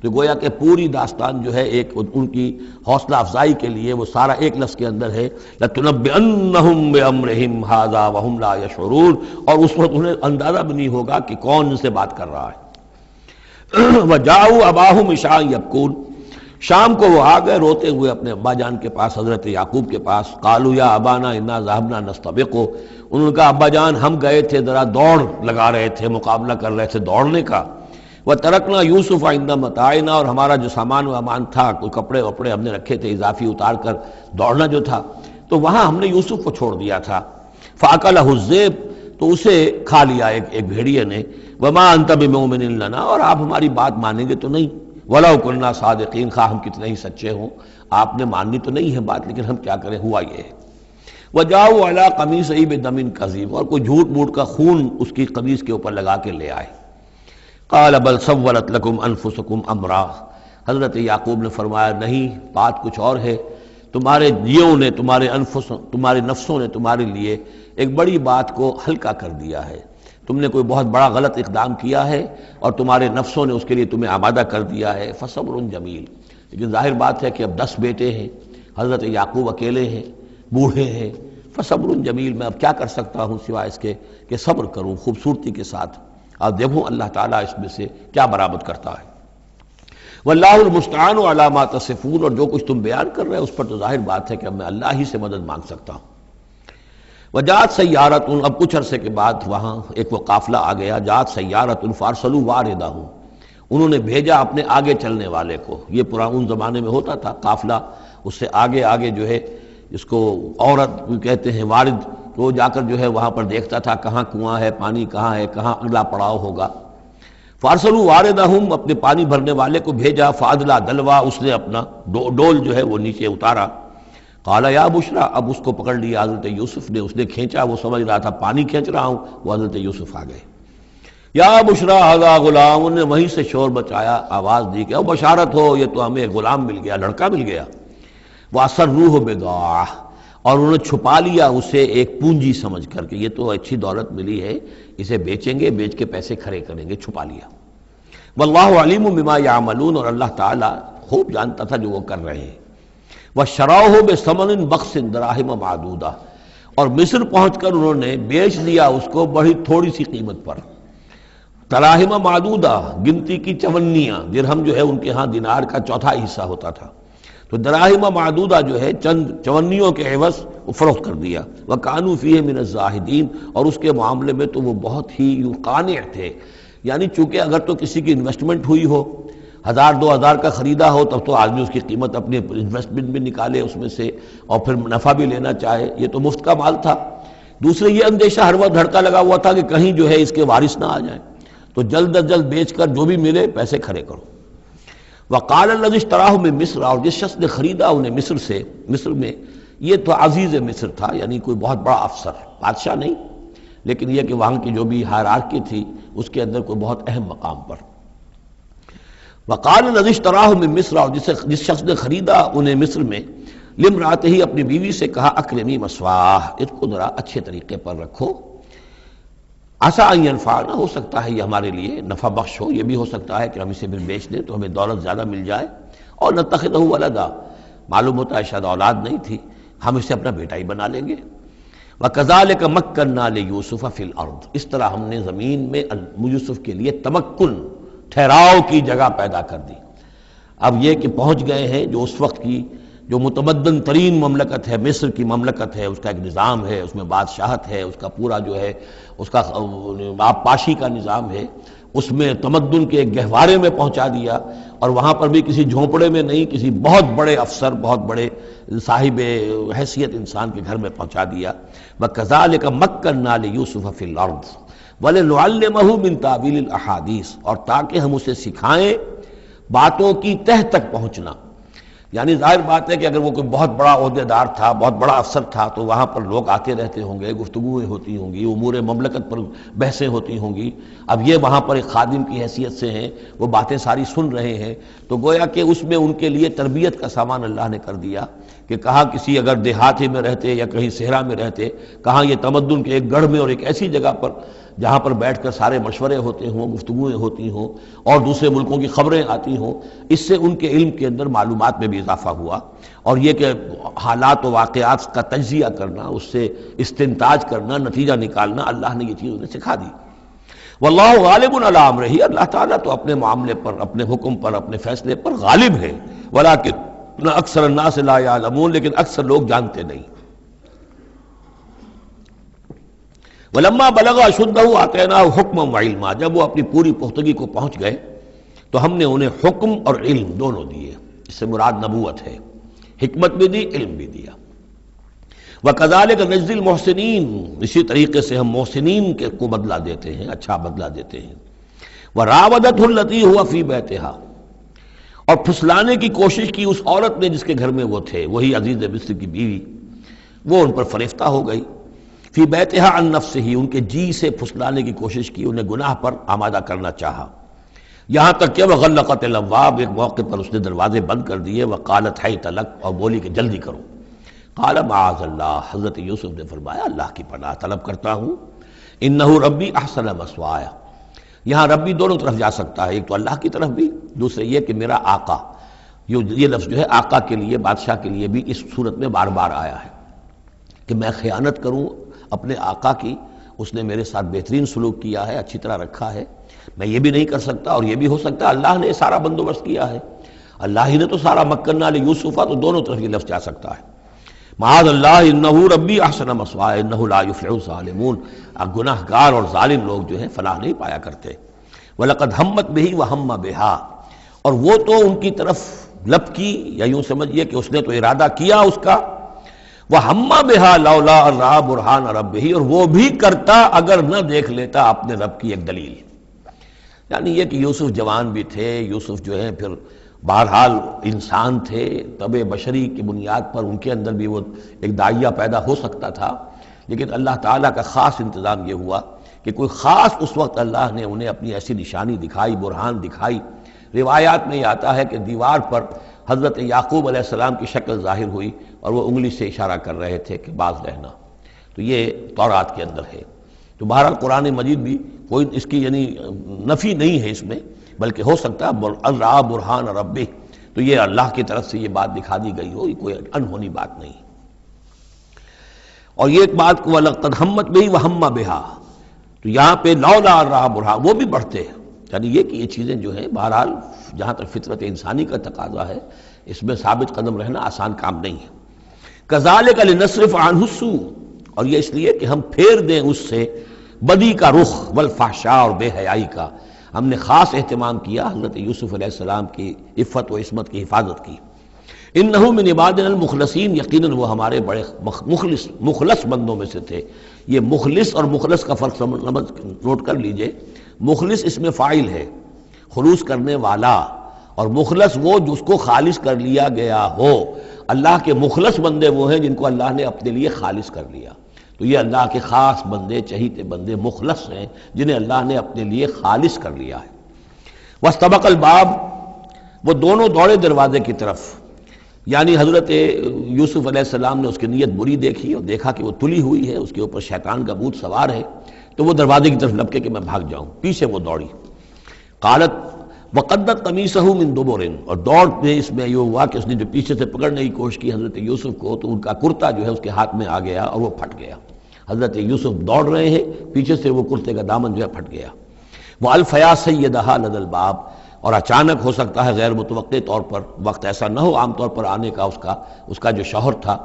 Speaker 1: تو گویا کہ پوری داستان جو ہے ایک ان کی حوصلہ افزائی کے لیے وہ سارا ایک لفظ کے اندر ہے، لَتُنَبِّئَنَّهُمْ بِأَمْرِهِمْ هَٰذَا وَهُمْ لَا يَشْعُرُونَ، اور اس وقت انہیں اندازہ بھی نہیں ہوگا کہ کون ان سے بات کر رہا ہے۔ وَجَاءُوا أَبَاهُمْ عِشَاءً يَبْكُونَ، شام کو وہ آ گئے روتے ہوئے اپنے ابا جان کے پاس، حضرت یعقوب کے پاس۔ قالوا یا ابانا انا ذهبنا نستبق، انہوں نے کہا ابا جان ہم گئے تھے ذرا دوڑ لگا رہے تھے، مقابلہ کر رہے تھے دوڑنے کا۔ وترکنا یوسف عند متاعنا، اور ہمارا جو سامان وامان تھا، کوئی کپڑے وپڑے ہم نے رکھے تھے اضافی اتار کر دوڑنا جو تھا، تو وہاں ہم نے یوسف کو چھوڑ دیا تھا۔ فاکلہ الذئب، تو اسے کھا لیا ایک بھیڑیے نے۔ وما انت بمؤمن لنا، اور آپ ہماری بات مانیں گے تو نہیں۔ وَلَوْ كُنَّا صَادِقِينَ، خواہ ہم کتنے ہی سچے ہوں، آپ نے ماننی تو نہیں ہے بات، لیکن ہم کیا کریں، ہوا یہ ہے۔ وَجَاءُوا عَلَىٰ قَمِيصِهِ بِدَمٍ كَذِيبٍ، اور کوئی جھوٹ موٹ کا خون اس کی قمیص کے اوپر لگا کے لے آئے۔ قَالَ بَلْ سَوَّلَتْ لَكُمْ أَنفُسُكُمْ أَمْرًا، حضرت یعقوب نے فرمایا نہیں، بات کچھ اور ہے، تمہارے جیوں نے، تمہارے نفسوں نے تمہارے لیے ایک بڑی بات کو ہلکا کر دیا ہے۔ تم نے کوئی بہت بڑا غلط اقدام کیا ہے اور تمہارے نفسوں نے اس کے لیے تمہیں آمادہ کر دیا ہے۔ فصبر جمیل، لیکن ظاہر بات ہے کہ اب 10 بیٹے ہیں، حضرت یعقوب اکیلے ہیں، بوڑھے ہیں۔ فصبر جمیل، میں اب کیا کر سکتا ہوں سوائے اس کے کہ صبر کروں خوبصورتی کے ساتھ، اور دیکھوں اللہ تعالیٰ اس میں سے کیا برآمد کرتا ہے۔ واللہ المستعان علی ما تصفون، اور جو کچھ تم بیان کر رہے ہیں اس پر تو ظاہر بات ہے کہ اب میں اللہ ہی سے مدد مانگ سکتا ہوں۔ وجاءت سیارۃ، اب کچھ عرصے کے بعد وہاں ایک وہ قافلہ آ گیا، جاءت سیارۃ فارسلوا واردہم، انہوں نے بھیجا اپنے آگے چلنے والے کو۔ یہ پرانے زمانے میں ہوتا تھا قافلہ، اس سے آگے آگے جو ہے اس کو عورت کہتے ہیں وارد، وہ جا کر جو ہے وہاں پر دیکھتا تھا کہاں کنواں ہے، پانی کہاں ہے، کہاں اگلا پڑاؤ ہوگا۔ فارسلوا واردہم، اپنے پانی بھرنے والے کو بھیجا، فادلا دلوا، اس نے اپنا ڈول جو ہے وہ نیچے اتارا۔ قال یا بشرا، اب اس کو پکڑ لیا حضرت یوسف نے، اس نے کھینچا، وہ سمجھ رہا تھا پانی کھینچ رہا ہوں، وہ حضرت یوسف آ گئے۔ یا بشرا ھذا غلام، انہوں نے وہیں سے شور بچایا، آواز دی کہ او بشارت ہو، یہ تو ہمیں غلام مل گیا، لڑکا مل گیا۔ وَأَسَرُّوهُ بِضَاعَةً، اور انہوں نے چھپا لیا اسے ایک پونجی سمجھ کر کہ یہ تو اچھی دولت ملی ہے، اسے بیچیں گے، بیچ کے پیسے کھڑے کریں گے، چھپا لیا۔ واللہ علیم بما یعملون، اور اللہ تعالیٰ خوب جانتا تھا جو وہ کر رہے ہیں۔ وَشَرَوْهُ بِثَمَنٍ بَخْسٍ دَرَاهِمَ مَعْدُودَةٍ، اور مصر پہنچ کر انہوں نے بیچ دیا اس کو بڑی تھوڑی سی قیمت پر۔ دراہم معدودہ، گنتی کی چونیاں، درہم جو ہے ان کے ہاں دینار کا چوتھائی حصہ ہوتا تھا، تو دراہم معدودہ جو ہے چند چونیوں کے عوض وہ فروخت کر دیا۔ وَكَانُوا فِيهِ مِنَ الزَّاهِدِينَ، اور اس کے معاملے میں تو وہ بہت ہی قانع تھے، یعنی چونکہ اگر تو کسی کی انویسٹمنٹ ہوئی ہو، 1000-2000 کا خریدا ہو، تب تو آدمی اس کی قیمت اپنے انویسٹمنٹ بھی نکالے اس میں سے اور پھر نفع بھی لینا چاہے، یہ تو مفت کا مال تھا۔ دوسرے یہ اندیشہ ہر وقت دھڑکا لگا ہوا تھا کہ کہیں جو ہے اس کے وارث نہ آ جائیں، تو جلد از جلد بیچ کر جو بھی ملے پیسے کھڑے کرو۔ وقال الذی اشتراہ من مصر، اور جس شخص نے خریدا انہیں مصر سے، مصر میں یہ تو عزیز مصر تھا، یعنی کوئی بہت بڑا افسر، بادشاہ نہیں، لیکن یہ کہ وہاں کی جو بھی ہائرارکی تھی اس کے اندر کوئی بہت اہم مقام پر۔ وقال الذی اشتراہ من مصر، اور جس شخص نے خریدا انہیں مصر میں، لامرأتہ، اپنی بیوی سے کہا اکرمی مثواہ، اس کو ذرا اچھے طریقے پر رکھو، عسیٰ ان ینفعنا، ہو سکتا ہے یہ ہمارے لیے نفع بخش ہو، یہ بھی ہو سکتا ہے کہ ہم اسے پھر بیچ دیں تو ہمیں دولت زیادہ مل جائے، اور نتخذہ ولدا، معلوم ہوتا ہے شاید اولاد نہیں تھی، ہم اسے اپنا بیٹا ہی بنا لیں گے۔ وَكَذَلِكَ مَكَّنَّا لِيُوسُفَ فِي الْأَرْضِ، اس طرح ہم نے زمین میں یوسف کے لیے تمکن، ٹھہراؤ کی جگہ پیدا کر دی۔ اب یہ کہ پہنچ گئے ہیں جو اس وقت کی جو متمدن ترین مملکت ہے، مصر کی مملکت ہے، اس کا ایک نظام ہے، اس میں بادشاہت ہے، اس کا پورا جو ہے اس کا آبپاشی کا نظام ہے، اس میں تمدن کے ایک گہوارے میں پہنچا دیا، اور وہاں پر بھی کسی جھونپڑے میں نہیں، کسی بہت بڑے افسر، بہت بڑے صاحب حیثیت انسان کے گھر میں پہنچا دیا۔ وَكَذَلِكَ مَكَّنَّا لِيُوسُفَ فِي الْأَرْضِ وَلِنُعَلِّمَهُ مِن تَأْوِيلِ الْأَحَادِيثِ، اور تاکہ ہم اسے سکھائیں باتوں کی تہ تک پہنچنا۔ یعنی ظاہر بات ہے کہ اگر وہ کوئی بہت بڑا عہدے دار تھا، بہت بڑا افسر تھا، تو وہاں پر لوگ آتے رہتے ہوں گے، گفتگویں ہوتی ہوں گی، امور مملکت پر بحثیں ہوتی ہوں گی۔ اب یہ وہاں پر ایک خادم کی حیثیت سے ہیں، وہ باتیں ساری سن رہے ہیں، تو گویا کہ اس میں ان کے لیے تربیت کا سامان اللہ نے کر دیا کہ کہاں کسی اگر دیہاتی میں رہتے یا کہیں صحرا میں رہتے، کہاں یہ تمدن کے ایک گڑھ میں اور ایک ایسی جگہ پر جہاں پر بیٹھ کر سارے مشورے ہوتے ہوں، گفتگویں ہوتی ہوں، اور دوسرے ملکوں کی خبریں آتی ہوں، اس سے ان کے علم کے اندر معلومات میں بھی اضافہ ہوا، اور یہ کہ حالات و واقعات کا تجزیہ کرنا، اس سے استنتاج کرنا، نتیجہ نکالنا، اللہ نے یہ چیز انہیں سکھا دی۔ واللہ غالب علی امرہ، اللہ تعالیٰ تو اپنے معاملے پر، اپنے حکم پر، اپنے فیصلے پر غالب ہے، ولکن اکثر الناس لا یعلمون، لیکن اکثر لوگ جانتے نہیں۔ وَلَمَّا بَلَغَ أَشُدَّهُ آتَيْنَاهُ حُکْمًا وَعِلْمًا، جب وہ اپنی پوری پختگی کو پہنچ گئے تو ہم نے انہیں حکم اور علم دونوں دیے، اس سے مراد نبوت ہے، حکمت بھی دی، علم بھی دیا۔ وَكَذَلِكَ نَجْزِي الْمُحْسِنِينَ، اسی طریقے سے ہم محسنین کو بدلہ دیتے ہیں، اچھا بدلہ دیتے ہیں۔ وَرَاوَدَتْهُ الَّتِي هُوَ فِي بَيْتِهَا، اور پھسلانے کی کوشش کی اس عورت نے جس کے گھر میں وہ تھے، وہی عزیز مصر کی بیوی، وہ ان پر فریفتہ ہو گئی۔ فی بیتہا عن نفسہ، ان کے جی سے پھسلانے کی کوشش کی، انہیں گناہ پر آمادہ کرنا چاہا۔ یہاں تک کہ وغلقت الابواب، ایک موقع پر اس نے دروازے بند کر دیے، وقالت حیت لک، اور بولی کہ جلدی کرو۔ قال معاذ اللہ، حضرت یوسف نے فرمایا اللہ کی پناہ طلب کرتا ہوں، انہ ربی احسن مثوایا، یہاں ربی دونوں طرف جا سکتا ہے، ایک تو اللہ کی طرف بھی، دوسرے یہ کہ میرا آقا، یہ لفظ جو ہے آقا کے لیے، بادشاہ کے لیے بھی اس صورت میں بار بار آیا ہے کہ میں خیانت کروں اپنے آقا کی، اس نے میرے ساتھ بہترین سلوک کیا ہے، اچھی طرح رکھا ہے، میں یہ بھی نہیں کر سکتا، اور یہ بھی ہو سکتا ہے اللہ نے سارا بندوبست کیا ہے، اللہ ہی نے تو سارا مکننا لیوسف، تو دونوں طرف یہ لفظ جا سکتا ہے۔ معاذ اللہ انہ ربی احسن مثوایا انہ لا یفلح الظالمون، گناہ گار اور ظالم لوگ جو ہیں فلاح نہیں پایا کرتے۔ وَلَقَدْ هَمَّتْ بِهِ وَهَمَّ بِهَا، اور وہ تو ان کی طرف لپکی، یا یوں سمجھیے کہ اس نے تو ارادہ کیا اس کا، وَهَمَّ بِهَا لَوْلَا أَن رَأَىٰ بُرْهَانَ رَبِّهِ، اور وہ بھی کرتا اگر نہ دیکھ لیتا اپنے رب کی ایک دلیل۔ یعنی یہ کہ یوسف جوان بھی تھے، یوسف جو ہے پھر بہرحال انسان تھے، طبع بشری کی بنیاد پر ان کے اندر بھی وہ ایک داعیہ پیدا ہو سکتا تھا، لیکن اللہ تعالیٰ کا خاص انتظام یہ ہوا کہ کوئی خاص اس وقت اللہ نے انہیں اپنی ایسی نشانی دکھائی، برہان دکھائی۔ روایات میں یہ آتا ہے کہ دیوار پر حضرت یعقوب علیہ السلام کی شکل ظاہر ہوئی اور وہ انگلی سے اشارہ کر رہے تھے کہ باز رہنا، تو یہ تورات کے اندر ہے۔ تو بہرحال قرآن مجید بھی کوئی اس کی یعنی نفی نہیں ہے اس میں، بلکہ ہو سکتا ہے الرا برہان ربہ، تو یہ اللہ کی طرف سے یہ بات دکھا دی گئی ہو، یہ کوئی انہونی بات نہیں۔ اور یہ ایک بات کو وَلَقَدْ هَمَّتْ بِهِ وَهَمَّ بِهَا، تو یہاں پہ لولا الرا برہان، وہ بھی بڑھتے ہیں، یعنی یہ کہ یہ چیزیں جو ہیں بہرحال جہاں تک فطرت انسانی کا تقاضا ہے اس میں ثابت قدم رہنا آسان کام نہیں ہے۔ كَذَلِكَ لِنَصْرِفَ عَنْهُ السُّوءَ، اور یہ اس لیے کہ ہم پھیر دیں اس سے بدی کا رخ، والفحشاء، اور بے حیائی کا، ہم نے خاص اہتمام کیا حضرت یوسف علیہ السلام کی عفت و عصمت کی حفاظت کی۔ انہ من عبادنا المخلصین، یقیناً وہ ہمارے بڑے مخلص بندوں میں سے تھے۔ یہ مخلص اور مخلص کا فرق نوٹ کر لیجئے، مخلص اس میں فاعل ہے، خلوص کرنے والا، اور مخلص وہ جس کو خالص کر لیا گیا ہو۔ اللہ کے مخلص بندے وہ ہیں جن کو اللہ نے اپنے لیے خالص کر لیا، تو یہ اللہ کے خاص بندے، چہیتے بندے مخلص ہیں جنہیں اللہ نے اپنے لیے خالص کر لیا ہے۔ واستبق الباب، وہ دونوں دوڑے دروازے کی طرف، یعنی حضرت یوسف علیہ السلام نے اس کی نیت بری دیکھی اور دیکھا کہ وہ تلی ہوئی ہے، اس کے اوپر شیطان کا بھوت سوار ہے، تو وہ دروازے کی طرف لپکے کہ میں بھاگ جاؤں، پیچھے وہ دوڑی۔ قالت وقدت قمیصہ من دبر، اور دوڑ میں اس میں یہ ہوا کہ اس نے جو پیچھے سے پکڑنے کی کوشش کی حضرت یوسف کو، تو ان کا کرتا جو ہے اس کے ہاتھ میں آ گیا اور وہ پھٹ گیا۔ حضرت یوسف دوڑ رہے ہیں، پیچھے سے وہ کرتے کا دامن جو ہے پھٹ گیا۔ وَأَلْفَيَا سَيِّدَهَا لَدَى الْبَابِ، اور اچانک ہو سکتا ہے غیر متوقع طور پر، وقت ایسا نہ ہو عام طور پر آنے کا، اس کا جو شوہر تھا،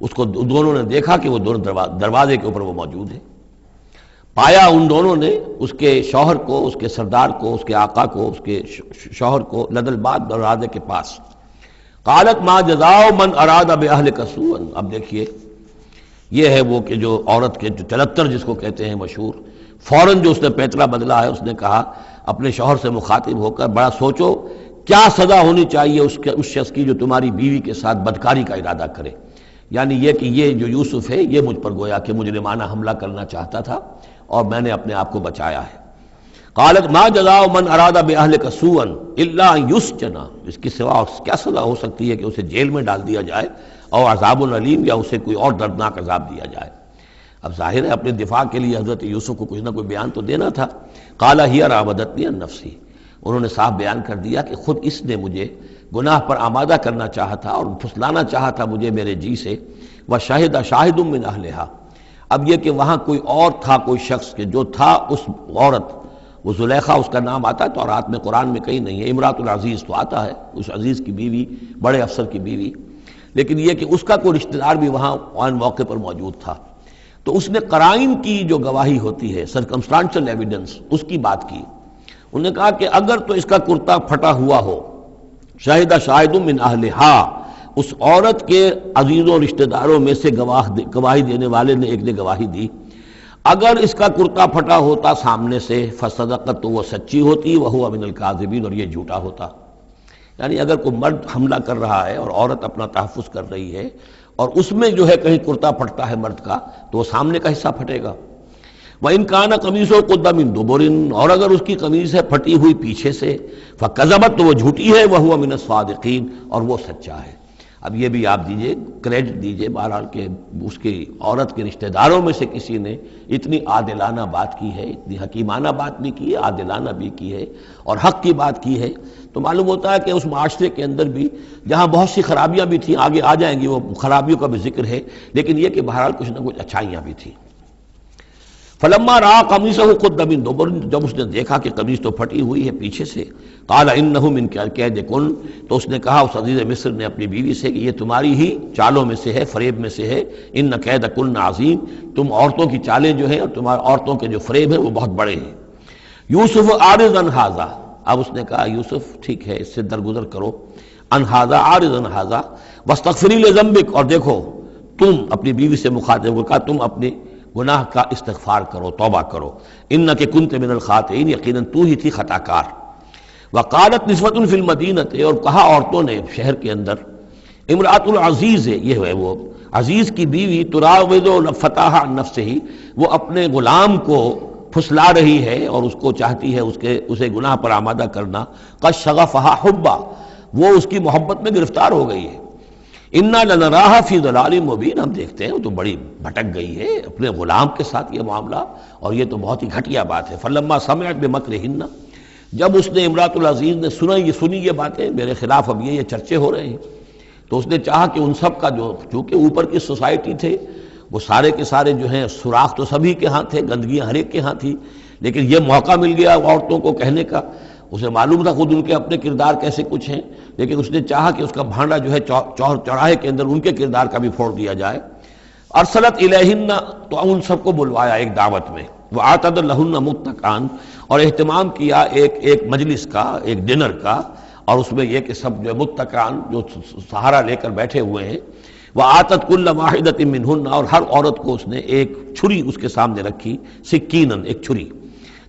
Speaker 1: اس کو دونوں نے دیکھا کہ وہ دونوں دروازے کے اوپر وہ موجود ہے۔ پایا ان دونوں نے اس کے شوہر کو، اس کے سردار کو، اس کے آقا کو، اس کے شوہر کو لدى الباب، دروازے کے پاس۔ قالت ما جزاء من اراد باهلك سوءا، اب دیکھیے یہ ہے وہ کہ جو عورت کے جو چلتر جس کو کہتے ہیں مشہور، فوراً جو اس نے پیتلا بدلا ہے، اس نے کہا اپنے شوہر سے مخاطب ہو کر، بڑا سوچو کیا سزا ہونی چاہیے اس شخص کی جو تمہاری بیوی کے ساتھ بدکاری کا ارادہ کرے، یعنی یہ کہ یہ جو یوسف ہے یہ مجھ پر گویا کہ مجرمانہ حملہ کرنا چاہتا تھا اور میں نے اپنے آپ کو بچایا ہے۔ قالت ما جزاء من اراد باهلك سوءا الا ان يسجن، اس کی سوا کیا سزا ہو سکتی ہے کہ اسے جیل میں ڈال دیا جائے، اور عذاب علیم، یا اسے کوئی اور دردناک عذاب دیا جائے۔ اب ظاہر ہے اپنے دفاع کے لیے حضرت یوسف کو کچھ نہ کوئی بیان تو دینا تھا۔ قال هي راودتني عن نفسي، انہوں نے صاف بیان کر دیا کہ خود اس نے مجھے گناہ پر آمادہ کرنا چاہا تھا اور پھسلانا چاہا تھا مجھے میرے جی سے۔ وشهد شاهد من اهلها، اب یہ کہ وہاں کوئی اور تھا، کوئی شخص کہ جو تھا اس عورت، وہ زلیخا اس کا نام آتا ہے تو رات میں قرآن میں کہیں نہیں ہے، امراۃ العزیز تو آتا ہے، اس عزیز کی بیوی، بڑے افسر کی بیوی، لیکن یہ کہ اس کا کوئی رشتہ دار بھی وہاں آن موقع پر موجود تھا، تو اس نے قرائن کی جو گواہی ہوتی ہے، سرکمسٹانشل ایویڈنس، اس کی بات کی۔ انہوں نے کہا کہ اگر تو اس کا کرتا پھٹا ہوا ہو، شاہد شاہد من اہلہا، اس عورت کے عزیزوں رشتہ داروں میں سے گواہی دینے والے نے ایک نے گواہی دی، اگر اس کا کرتا پھٹا ہوتا سامنے سے، فصدقت، تو وہ سچی ہوتی، وہو من الکاذبین، اور یہ جھوٹا ہوتا۔ یعنی اگر کوئی مرد حملہ کر رہا ہے اور عورت اپنا تحفظ کر رہی ہے، اور اس میں جو ہے کہیں کرتا پھٹتا ہے مرد کا، تو وہ سامنے کا حصہ پھٹے گا۔ وَإِنْ كَانَ قَمِيصُهُ قُدَّ مِن دُبُرٍ، اور اگر اس کی قمیص ہے پھٹی ہوئی پیچھے سے، فَكَذَبَتْ، تو وہ جھوٹی ہے، وَهُوَ مِنَ الصَّادِقِينَ، اور وہ سچا ہے۔ اب یہ بھی آپ دیجئے، کریڈٹ دیجئے بہرحال کہ اس کی عورت کے رشتہ داروں میں سے کسی نے اتنی عادلانہ بات کی ہے، اتنی حکیمانہ بات بھی کی ہے، عادلانہ بھی کی ہے اور حق کی بات کی ہے، تو معلوم ہوتا ہے کہ اس معاشرے کے اندر بھی جہاں بہت سی خرابیاں بھی تھیں، آگے آ جائیں گی وہ خرابیوں کا بھی ذکر ہے، لیکن یہ کہ بہرحال کچھ نہ کچھ اچھائیاں بھی تھیں۔ فلما رأى قميصه قد من دبر، جب اس نے دیکھا کہ قمیص تو پھٹی ہوئی ہے پیچھے سے، قال انه من کید کن، تو اس نے کہا اس عزیز مصر نے اپنی بیوی سے کہ یہ تمہاری ہی چالوں میں سے ہے، فریب میں سے ہے، ان کید کن عظیم، تم عورتوں کی چالیں جو ہیں اور تمہاری عورتوں کے جو فریب ہیں وہ بہت بڑے ہیں۔ یوسف اعرض عن ھذا، اب اس نے کہا یوسف ٹھیک ہے اس سے درگزر کرو، عن ھذا، اعرض عن ھذا واستغفری لذنبک، اور دیکھو تم اپنی بیوی سے مخاطب ہو کہا تم اپنی گناہ کا استغفار کرو، توبہ کرو، انک کنت من الخاطئین، یقیناً تو ہی تھی خطا کار۔ وقالت نسوۃ فی المدینہ، اور کہا عورتوں نے شہر کے اندر، امرأۃ العزیز ہے، یہ ہے وہ عزیز کی بیوی، تراود فتاہ عن نفسہ، وہ اپنے غلام کو پھسلا رہی ہے اور اس کو چاہتی ہے اسے گناہ پر آمادہ کرنا، قد شغفہا حبا، وہ اس کی محبت میں گرفتار ہو گئی ہے، انا لنراھا فی ضلال مبین، ہم دیکھتے ہیں وہ تو بڑی بھٹک گئی ہے اپنے غلام کے ساتھ یہ معاملہ، اور یہ تو بہت ہی گھٹیا بات ہے۔ فلما سمعت بمکرہن، جب اس نے امرأۃ العزیز نے سنی یہ باتیں میرے خلاف، اب یہ چرچے ہو رہے ہیں، تو اس نے چاہا کہ ان سب کا جو چونکہ اوپر کی سوسائٹی تھے وہ سارے کے سارے جو ہیں سوراخ تو سبھی کے ہاں تھے، گندگیاں ہر ایک کے ہاں تھی، لیکن یہ موقع مل گیا عورتوں کو کہنے کا، اسے معلوم تھا خود ان کے اپنے کردار کیسے کچھ ہیں، لیکن اس نے چاہا کہ اس کا بھانڈا جو ہے چوراہے کے اندر ان کے کردار کا بھی پھوڑ دیا جائے۔ ارسلت الیہن، تو ان سب کو بلوایا ایک دعوت میں، وآتت لہن متکئا، اور اہتمام کیا ایک مجلس کا، ایک ڈنر کا، اور اس میں یہ کہ سب جو متکئا جو سہارا لے کر بیٹھے ہوئے ہیں، وآتت کل واحدۃ منہن، اور ہر عورت کو اس نے ایک چھری اس کے سامنے رکھی، سکینن، ایک چھری،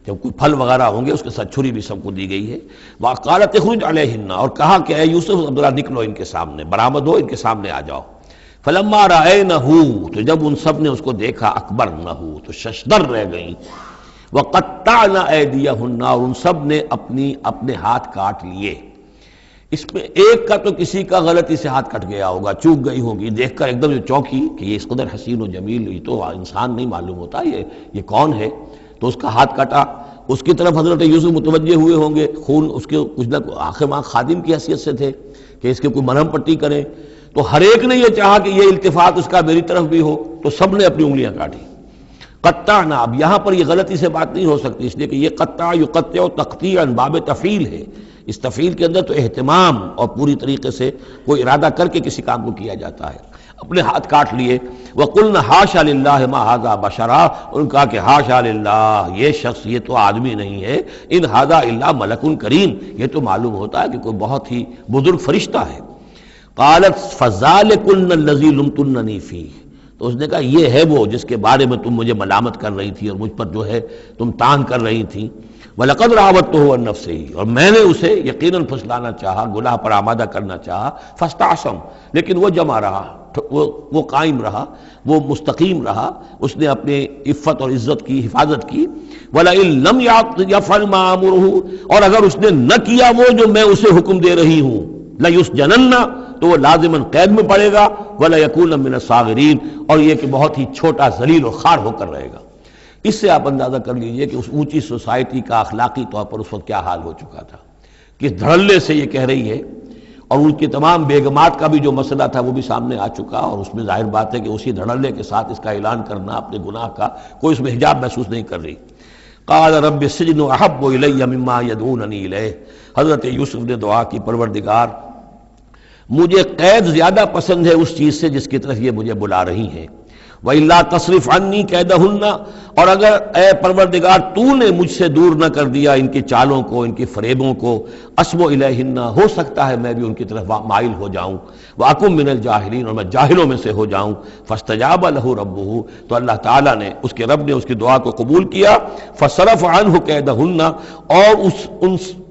Speaker 1: جب کوئی پھل وغیرہ ہوں گے اس کے ساتھ چھری بھی سب کو دی گئی ہے۔ وقالت اخرج علیہن، اور کہا کہ اے یوسف ذرا نکلو ان کے سامنے، برآمد ہو، ان کے سامنے آ جاؤ۔ فلما رأینہ، تو جب ان سب نے اس کو دیکھا، اکبرنہ، تو ششدر رہ گئیں، وقطعن ایدیہن، اور ان سب نے اپنے ہاتھ کاٹ لیے۔ اس میں ایک کا تو کسی کا غلطی سے ہاتھ کٹ گیا ہوگا، چوک گئی ہوگی، دیکھ کر ایک دم جو چونکی کہ یہ اس قدر حسین و جمیل، یہ تو انسان نہیں معلوم ہوتا یہ کون ہے، تو اس کا ہاتھ کٹا۔ اس کی طرف حضرت یوسف متوجہ ہوئے ہوں گے، خون اس کے کچھ نہ آخر ماں خادم کی حیثیت سے تھے کہ اس کے کوئی مرہم پٹی کریں، تو ہر ایک نے یہ چاہا کہ یہ التفات اس کا میری طرف بھی ہو، تو سب نے اپنی انگلیاں کاٹی۔ قطعنا، اب یہاں پر یہ غلطی سے بات نہیں ہو سکتی، اس لیے کہ یہ قطع یقطع تقطیعا باب تفعیل ہے، اس تفعیل کے اندر تو اہتمام اور پوری طریقے سے کوئی ارادہ کر کے کسی کام کو کیا جاتا ہے۔ اپنے ہاتھ کاٹ لیے، وَقُلْنَا حَاشَا لِلَّهِ مَا هَذَا بَشَرًا، ان کہا کہ حاشا للہ، یہ شخص یہ تو آدمی نہیں ہے، ان هَذَا إِلَّا مَلَكٌ کریم، یہ تو معلوم ہوتا ہے کہ کوئی بہت ہی بزرگ فرشتہ ہے۔ قالت فَذَلِكُنَّ الَّذِي لُمْتُنَّنِي فِيهِ، تو اس نے کہا یہ ہے وہ جس کے بارے میں تم مجھے ملامت کر رہی تھی اور مجھ پر جو ہے تم تان کر رہی تھی۔ وَلَقَدْ رَاوَدتُّهُ عَن نَفْسِهِ، اور میں نے اسے یقیناً پھسلانا چاہا، گناہ پر آمادہ کرنا چاہا، فَاسْتَعْصَمَ، لیکن وہ جمع رہا، وہ قائم رہا، وہ مستقیم رہا، اس نے اپنے عفت اور عزت کی حفاظت کی۔ وَلَئِن لَمْ يَفْعَلْ مَا آمُرُهُ، اور اگر اس نے نہ کیا وہ جو میں اسے حکم دے رہی ہوں، لَيُسْجَنَنَّ، تو وہ لازماً قید میں پڑے گا، وَلَيَكُونَ مِنَ الصَّاغِرِينَ، اور یہ کہ بہت ہی چھوٹا ذلیل اور خوار ہو کر رہے گا۔ اس سے آپ اندازہ کر لیجئے کہ اس اونچی سوسائٹی کا اخلاقی طور پر اس وقت کیا حال ہو چکا تھا، کس دھڑلے سے یہ کہہ رہی ہے، اور ان کی تمام بیگمات کا بھی جو مسئلہ تھا وہ بھی سامنے آ چکا، اور اس میں ظاہر بات ہے کہ اسی دھڑلے کے ساتھ اس کا اعلان کرنا اپنے گناہ کا، کوئی اس میں حجاب محسوس نہیں کر رہی۔ قال رب السجن احب الی مما یدعوننی الیہ، حضرت یوسف نے دعا کی پروردگار مجھے قید زیادہ پسند ہے اس چیز سے جس کی طرف یہ مجھے بلا رہی ہیں۔ وَإِلَّا تَصْرِفْ عَنِّي كَيْدَهُنَّ، اور اگر اے پروردگار تو نے مجھ سے دور نہ کر دیا ان کی چالوں کو، ان کی فریبوں کو، أَصْبُ إِلَيْهِنَّ، ہو سکتا ہے میں بھی ان کی طرف مائل ہو جاؤں، وَأَكُن مِّنَ الْجَاهِلِينَ، اور میں جاہلوں میں سے ہو جاؤں۔ فَاسْتَجَابَ لَهُ رَبُّهُ، تو اللہ تعالیٰ نے اس کے رب نے اس کی دعا کو قبول کیا۔ فَصَرَفَ عَنْهُ كَيْدَهُنَّ، اور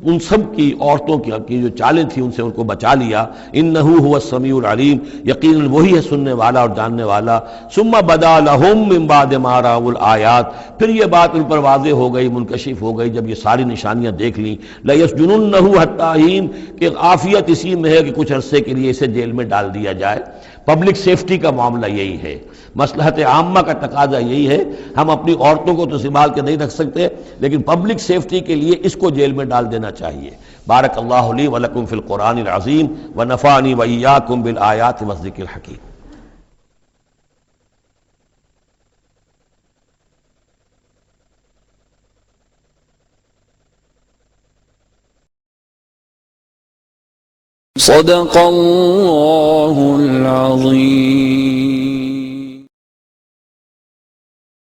Speaker 1: ان سب کی عورتوں کی جو چالیں تھیں ان سے ان کو بچا لیا۔ إِنَّهُ هُوَ السَّمِيعُ الْعَلِيمُ، یقیناً وہی ہے سننے والا اور جاننے والا۔ ثُمَّ بَدَا لَهُم مِّن بَعْدِ مَا رَأَوُا الْآيَاتِ، الْآيَاتِ، پھر یہ بات ان پر واضح ہو گئی، منکشف ہو گئی جب یہ ساری نشانیاں دیکھ لیں، لَيَسْجُنُنَّهُ حَتَّىٰ حِينٍ، کہ عافیت اسی میں ہے کہ کچھ عرصے کے لیے اسے جیل میں ڈال دیا جائے۔ پبلک سیفٹی کا معاملہ یہی ہے، مصلحت عامہ کا تقاضا یہی ہے۔ ہم اپنی عورتوں کو تو سنبھال کے نہیں رکھ سکتے، لیکن پبلک سیفٹی کے لیے اس کو جیل میں ڈال دینا چاہیے۔ بارک اللہ لی ولکم فی القرآن العظیم ونفعنی وإیاکم بالآیات والذکر الحکیم۔
Speaker 2: صدق اللہ العظیم۔